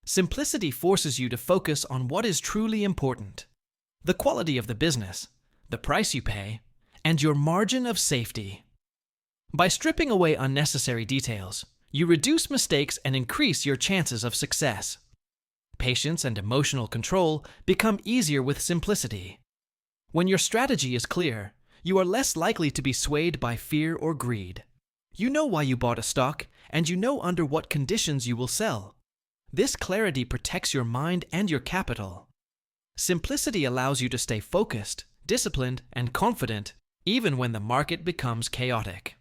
Speaker 1: Simplicity forces you to focus on what is truly important: the quality of the business, the price you pay, and your margin of safety. By stripping away unnecessary details, you reduce mistakes and increase your chances of success. Patience and emotional control become easier with simplicity. When your strategy is clear, you are less likely to be swayed by fear or greed. You know why you bought a stock, and you know under what conditions you will sell. This clarity protects your mind and your capital. Simplicity allows you to stay focused, disciplined, and confident, even when the market becomes chaotic.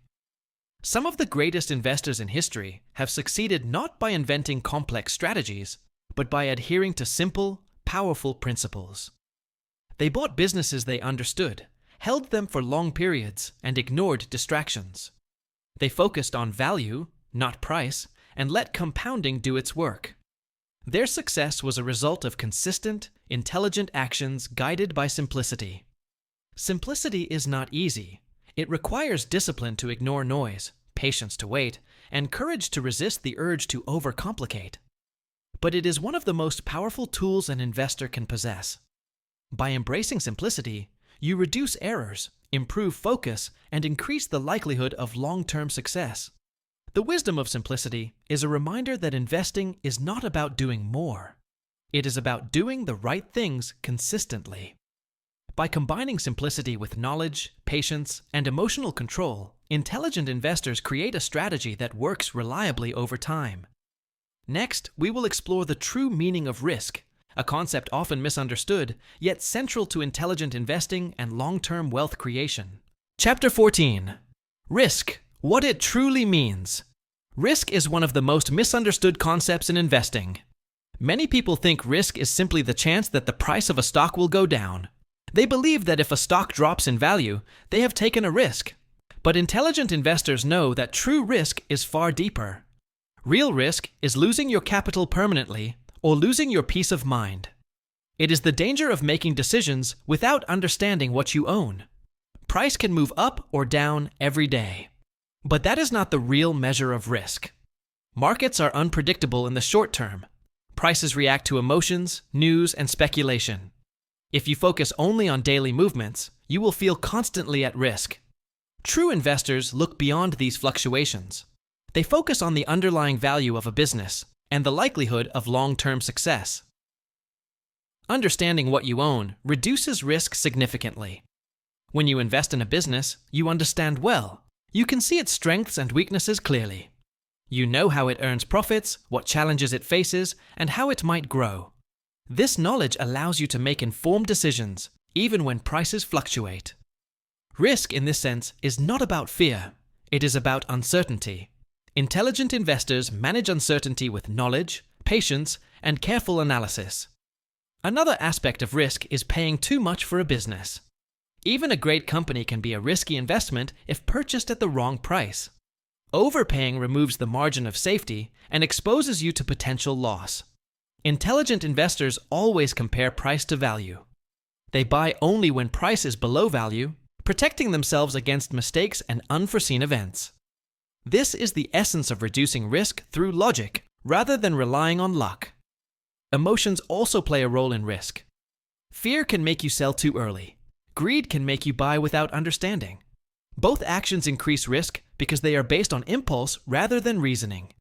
Speaker 1: Some of the greatest investors in history have succeeded not by inventing complex strategies, but by adhering to simple, powerful principles. They bought businesses they understood, held them for long periods, and ignored distractions. They focused on value, not price, and let compounding do its work. Their success was a result of consistent, intelligent actions guided by simplicity. Simplicity is not easy. It requires discipline to ignore noise, patience to wait, and courage to resist the urge to overcomplicate. But it is one of the most powerful tools an investor can possess. By embracing simplicity, you reduce errors, improve focus, and increase the likelihood of long-term success. The wisdom of simplicity is a reminder that investing is not about doing more. It is about doing the right things consistently. By combining simplicity with knowledge, patience, and emotional control, intelligent investors create a strategy that works reliably over time. Next, we will explore the true meaning of risk, a concept often misunderstood, yet central to intelligent investing and long-term wealth creation. Chapter 14. Risk: What it truly means. Risk is one of the most misunderstood concepts in investing. Many people think risk is simply the chance that the price of a stock will go down. They believe that if a stock drops in value, they have taken a risk. But intelligent investors know that true risk is far deeper. Real risk is losing your capital permanently or losing your peace of mind. It is the danger of making decisions without understanding what you own. Price can move up or down every day. But that is not the real measure of risk. Markets are unpredictable in the short term. Prices react to emotions, news, and speculation. If you focus only on daily movements, you will feel constantly at risk. True investors look beyond these fluctuations. They focus on the underlying value of a business and the likelihood of long-term success. Understanding what you own reduces risk significantly. When you invest in a business, you understand well. You can see its strengths and weaknesses clearly. You know how it earns profits, what challenges it faces, and how it might grow. This knowledge allows you to make informed decisions, even when prices fluctuate. Risk, in this sense, is not about fear. It is about uncertainty. Intelligent investors manage uncertainty with knowledge, patience, and careful analysis. Another aspect of risk is paying too much for a business. Even a great company can be a risky investment if purchased at the wrong price. Overpaying removes the margin of safety and exposes you to potential loss. Intelligent investors always compare price to value. They buy only when price is below value, protecting themselves against mistakes and unforeseen events. This is the essence of reducing risk through logic, rather than relying on luck. Emotions also play a role in risk. Fear can make you sell too early. Greed can make you buy without understanding. Both actions increase risk because they are based on impulse rather than reasoning.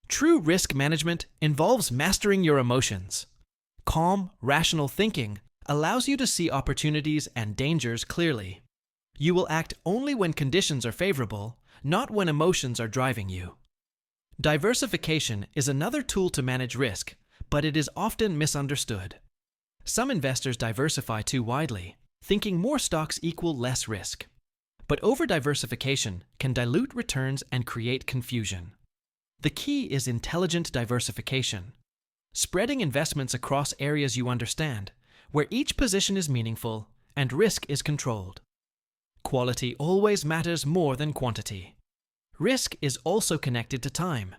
Speaker 1: True risk management involves mastering your emotions. Calm, rational thinking allows you to see opportunities and dangers clearly. You will act only when conditions are favorable, not when emotions are driving you. Diversification is another tool to manage risk, but it is often misunderstood. Some investors diversify too widely, thinking more stocks equal less risk. But over-diversification can dilute returns and create confusion. The key is intelligent diversification. Spreading investments across areas you understand, where each position is meaningful and risk is controlled. Quality always matters more than quantity. Risk is also connected to time.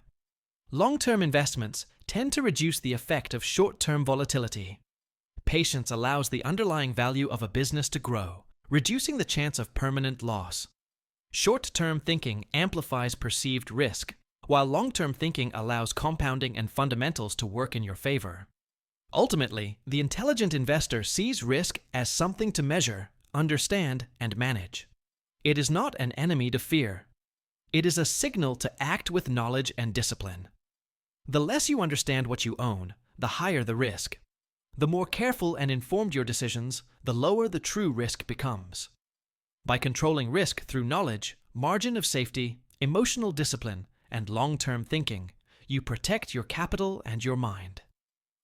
Speaker 1: Long-term investments tend to reduce the effect of short-term volatility. Patience allows the underlying value of a business to grow, reducing the chance of permanent loss. Short-term thinking amplifies perceived risk, while long-term thinking allows compounding and fundamentals to work in your favor. Ultimately, the intelligent investor sees risk as something to measure, understand, and manage. It is not an enemy to fear. It is a signal to act with knowledge and discipline. The less you understand what you own, the higher the risk. The more careful and informed your decisions, the lower the true risk becomes. By controlling risk through knowledge, margin of safety, emotional discipline, and long-term thinking, you protect your capital and your mind.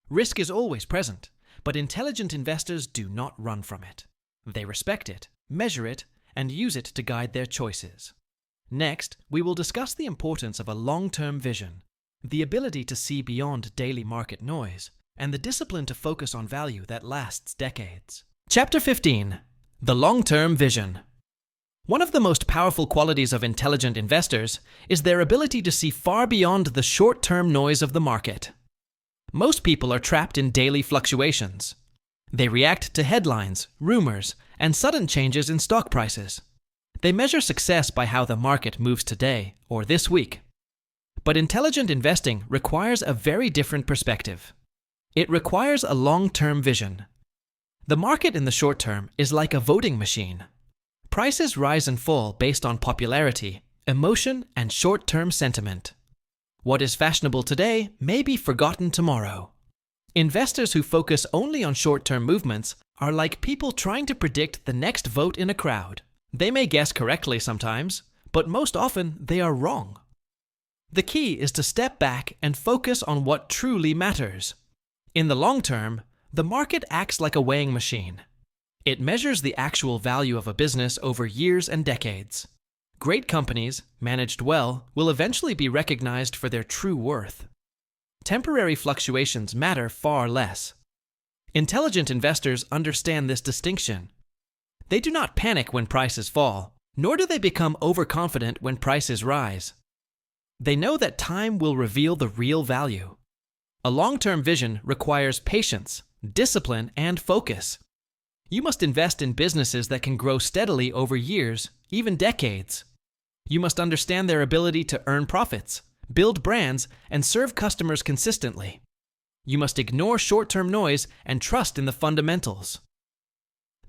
Speaker 1: Risk is always present, but intelligent investors do not run from it. They respect it, measure it, and use it to guide their choices. Next, we will discuss the importance of a long-term vision, the ability to see beyond daily market noise, and the discipline to focus on value that lasts decades. Chapter 15. The Long-Term Vision. One of the most powerful qualities of intelligent investors is their ability to see far beyond the short-term noise of the market. Most people are trapped in daily fluctuations. They react to headlines, rumors, and sudden changes in stock prices. They measure success by how the market moves today or this week. But intelligent investing requires a very different perspective. It requires a long-term vision. The market in the short term is like a voting machine. Prices rise and fall based on popularity, emotion, and short-term sentiment. What is fashionable today may be forgotten tomorrow. Investors who focus only on short-term movements are like people trying to predict the next vote in a crowd. They may guess correctly sometimes, but most often they are wrong. The key is to step back and focus on what truly matters. In the long term, the market acts like a weighing machine. It measures the actual value of a business over years and decades. Great companies, managed well, will eventually be recognized for their true worth. Temporary fluctuations matter far less. Intelligent investors understand this distinction. They do not panic when prices fall, nor do they become overconfident when prices rise. They know that time will reveal the real value. A long-term vision requires patience, discipline, and focus. You must invest in businesses that can grow steadily over years, even decades. You must understand their ability to earn profits, build brands, and serve customers consistently. You must ignore short-term noise and trust in the fundamentals.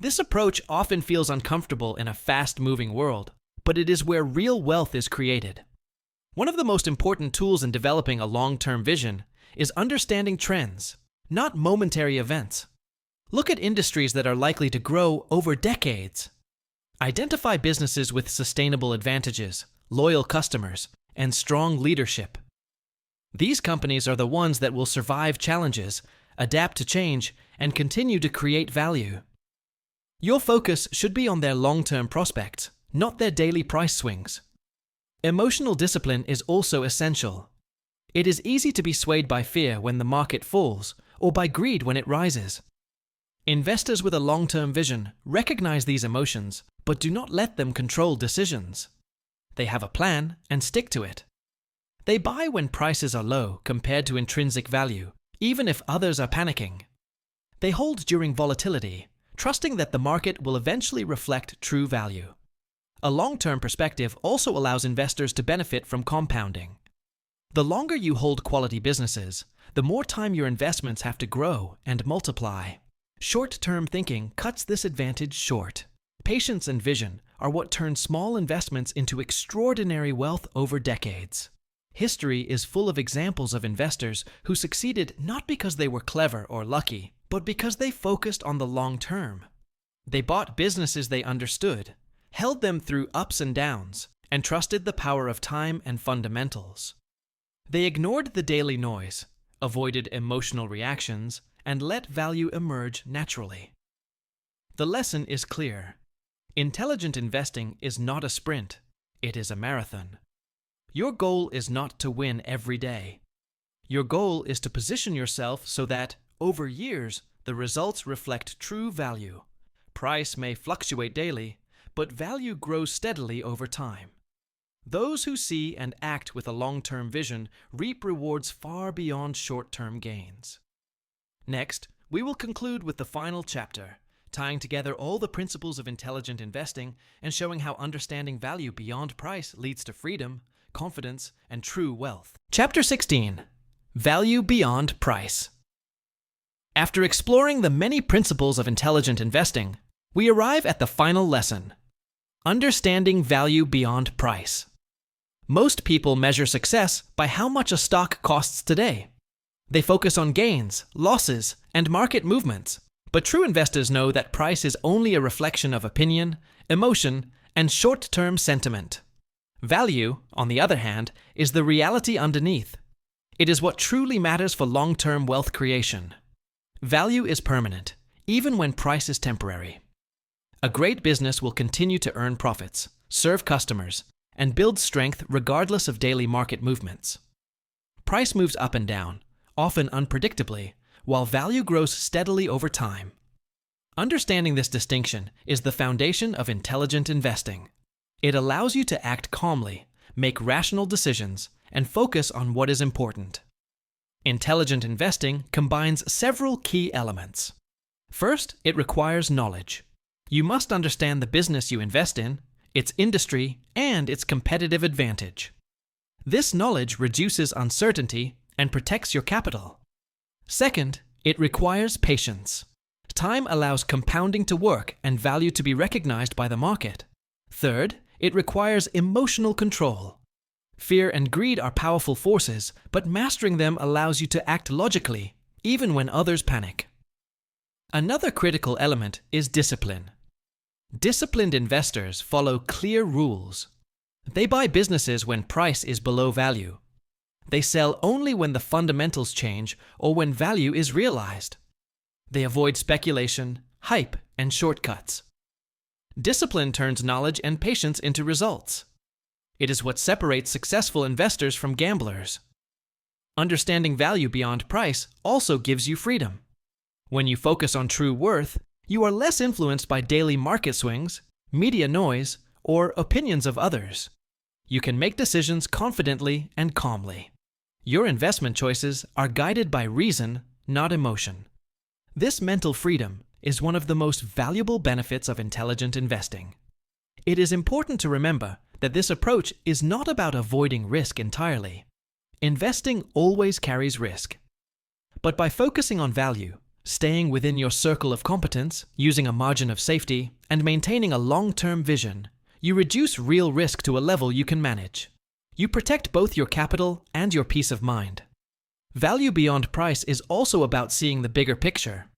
Speaker 1: This approach often feels uncomfortable in a fast-moving world, but it is where real wealth is created. One of the most important tools in developing a long-term vision is understanding trends, not momentary events. Look at industries that are likely to grow over decades. Identify businesses with sustainable advantages, loyal customers, and strong leadership. These companies are the ones that will survive challenges, adapt to change, and continue to create value. Your focus should be on their long-term prospects, not their daily price swings. Emotional discipline is also essential. It is easy to be swayed by fear when the market falls, or by greed when it rises. Investors with a long-term vision recognize these emotions, but do not let them control decisions. They have a plan and stick to it. They buy when prices are low compared to intrinsic value, even if others are panicking. They hold during volatility, trusting that the market will eventually reflect true value. A long-term perspective also allows investors to benefit from compounding. The longer you hold quality businesses, the more time your investments have to grow and multiply. Short-term thinking cuts this advantage short. Patience and vision are what turn small investments into extraordinary wealth over decades. History is full of examples of investors who succeeded not because they were clever or lucky, but because they focused on the long term. They bought businesses they understood, held them through ups and downs, and trusted the power of time and fundamentals. They ignored the daily noise, avoided emotional reactions, and let value emerge naturally. The lesson is clear. Intelligent investing is not a sprint, it is a marathon. Your goal is not to win every day. Your goal is to position yourself so that, over years, the results reflect true value. Price may fluctuate daily, but value grows steadily over time. Those who see and act with a long-term vision reap rewards far beyond short-term gains. Next, we will conclude with the final chapter, tying together all the principles of intelligent investing and showing how understanding value beyond price leads to freedom, confidence, and true wealth. Chapter 16. Value Beyond Price. After exploring the many principles of intelligent investing, we arrive at the final lesson: understanding value beyond price. Most people measure success by how much a stock costs today. They focus on gains, losses, and market movements, but true investors know that price is only a reflection of opinion, emotion, and short-term sentiment. Value, on the other hand, is the reality underneath. It is what truly matters for long-term wealth creation. Value is permanent, even when price is temporary. A great business will continue to earn profits, serve customers, and build strength regardless of daily market movements. Price moves up and down, often unpredictably, while value grows steadily over time. Understanding this distinction is the foundation of intelligent investing. It allows you to act calmly, make rational decisions, and focus on what is important. Intelligent investing combines several key elements. First, it requires knowledge. You must understand the business you invest in, its industry, and its competitive advantage. This knowledge reduces uncertainty and protects your capital. Second, it requires patience. Time allows compounding to work and value to be recognized by the market. Third, it requires emotional control. Fear and greed are powerful forces, but mastering them allows you to act logically, even when others panic. Another critical element is discipline. Disciplined investors follow clear rules. They buy businesses when price is below value. They sell only when the fundamentals change or when value is realized. They avoid speculation, hype, and shortcuts. Discipline turns knowledge and patience into results. It is what separates successful investors from gamblers. Understanding value beyond price also gives you freedom. When you focus on true worth, you are less influenced by daily market swings, media noise, or opinions of others. You can make decisions confidently and calmly. Your investment choices are guided by reason, not emotion. This mental freedom is one of the most valuable benefits of intelligent investing. It is important to remember that this approach is not about avoiding risk entirely. Investing always carries risk. But by focusing on value, staying within your circle of competence, using a margin of safety, and maintaining a long-term vision, you reduce real risk to a level you can manage. You protect both your capital and your peace of mind. Value beyond price is also about seeing the bigger picture.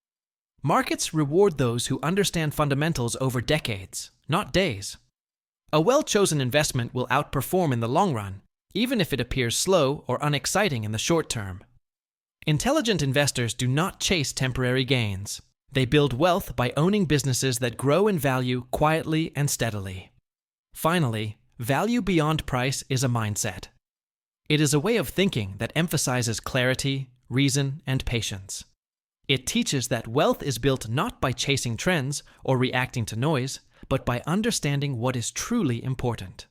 Speaker 1: Markets reward those who understand fundamentals over decades, not days. A well-chosen investment will outperform in the long run, even if it appears slow or unexciting in the short term. Intelligent investors do not chase temporary gains. They build wealth by owning businesses that grow in value quietly and steadily. Finally, value beyond price is a mindset. It is a way of thinking that emphasizes clarity, reason, and patience. It teaches that wealth is built not by chasing trends or reacting to noise, but by understanding what is truly important.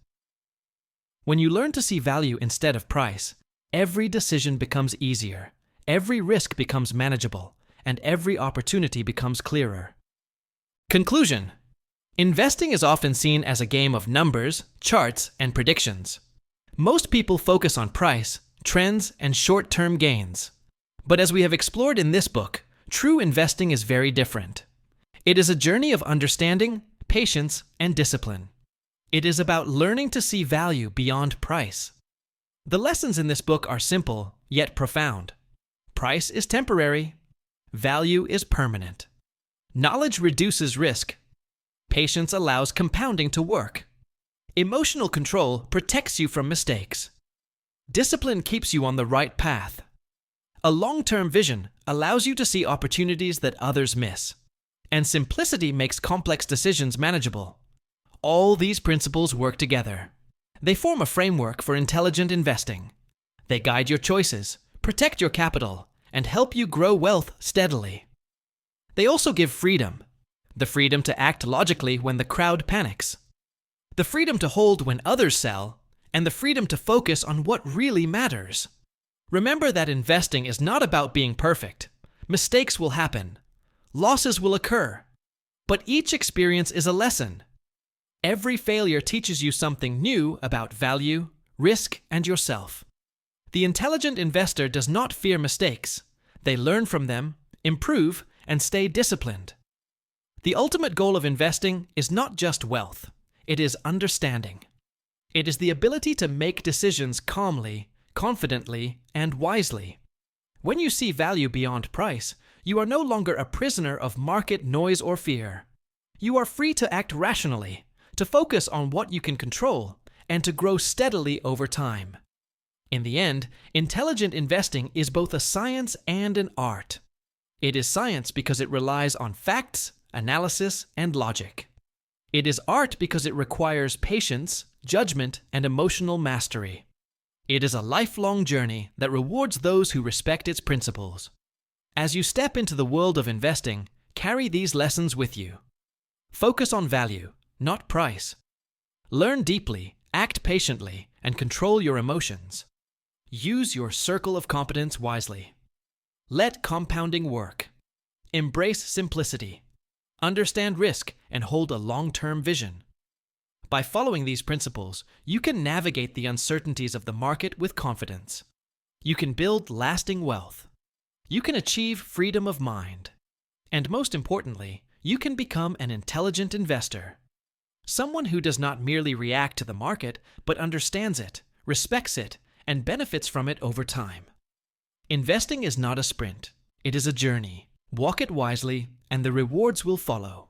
Speaker 1: When you learn to see value instead of price, every decision becomes easier, every risk becomes manageable, and every opportunity becomes clearer. Conclusion: investing is often seen as a game of numbers, charts, and predictions. Most people focus on price, trends, and short-term gains. But as we have explored in this book, true investing is very different. It is a journey of understanding, patience, and discipline. It is about learning to see value beyond price. The lessons in this book are simple, yet profound. Price is temporary. Value is permanent. Knowledge reduces risk. Patience allows compounding to work. Emotional control protects you from mistakes. Discipline keeps you on the right path. A long-term vision allows you to see opportunities that others miss. And simplicity makes complex decisions manageable. All these principles work together. They form a framework for intelligent investing. They guide your choices, protect your capital, and help you grow wealth steadily. They also give freedom. The freedom to act logically when the crowd panics. The freedom to hold when others sell, and the freedom to focus on what really matters. Remember that investing is not about being perfect. Mistakes will happen. Losses will occur. But each experience is a lesson. Every failure teaches you something new about value, risk, and yourself. The intelligent investor does not fear mistakes. They learn from them, improve, and stay disciplined. The ultimate goal of investing is not just wealth. It is understanding. It is the ability to make decisions calmly, confidently, and wisely. When you see value beyond price, you are no longer a prisoner of market noise or fear. You are free to act rationally, to focus on what you can control, and to grow steadily over time. In the end, intelligent investing is both a science and an art. It is science because it relies on facts, analysis, and logic. It is art because it requires patience, judgment, and emotional mastery. It is a lifelong journey that rewards those who respect its principles. As you step into the world of investing, carry these lessons with you. Focus on value, not price. Learn deeply, act patiently, and control your emotions. Use your circle of competence wisely. Let compounding work. Embrace simplicity. Understand risk and hold a long-term vision. By following these principles, you can navigate the uncertainties of the market with confidence. You can build lasting wealth. You can achieve freedom of mind. And most importantly, you can become an intelligent investor. Someone who does not merely react to the market, but understands it, respects it, and benefits from it over time. Investing is not a sprint. It is a journey. Walk it wisely, and the rewards will follow.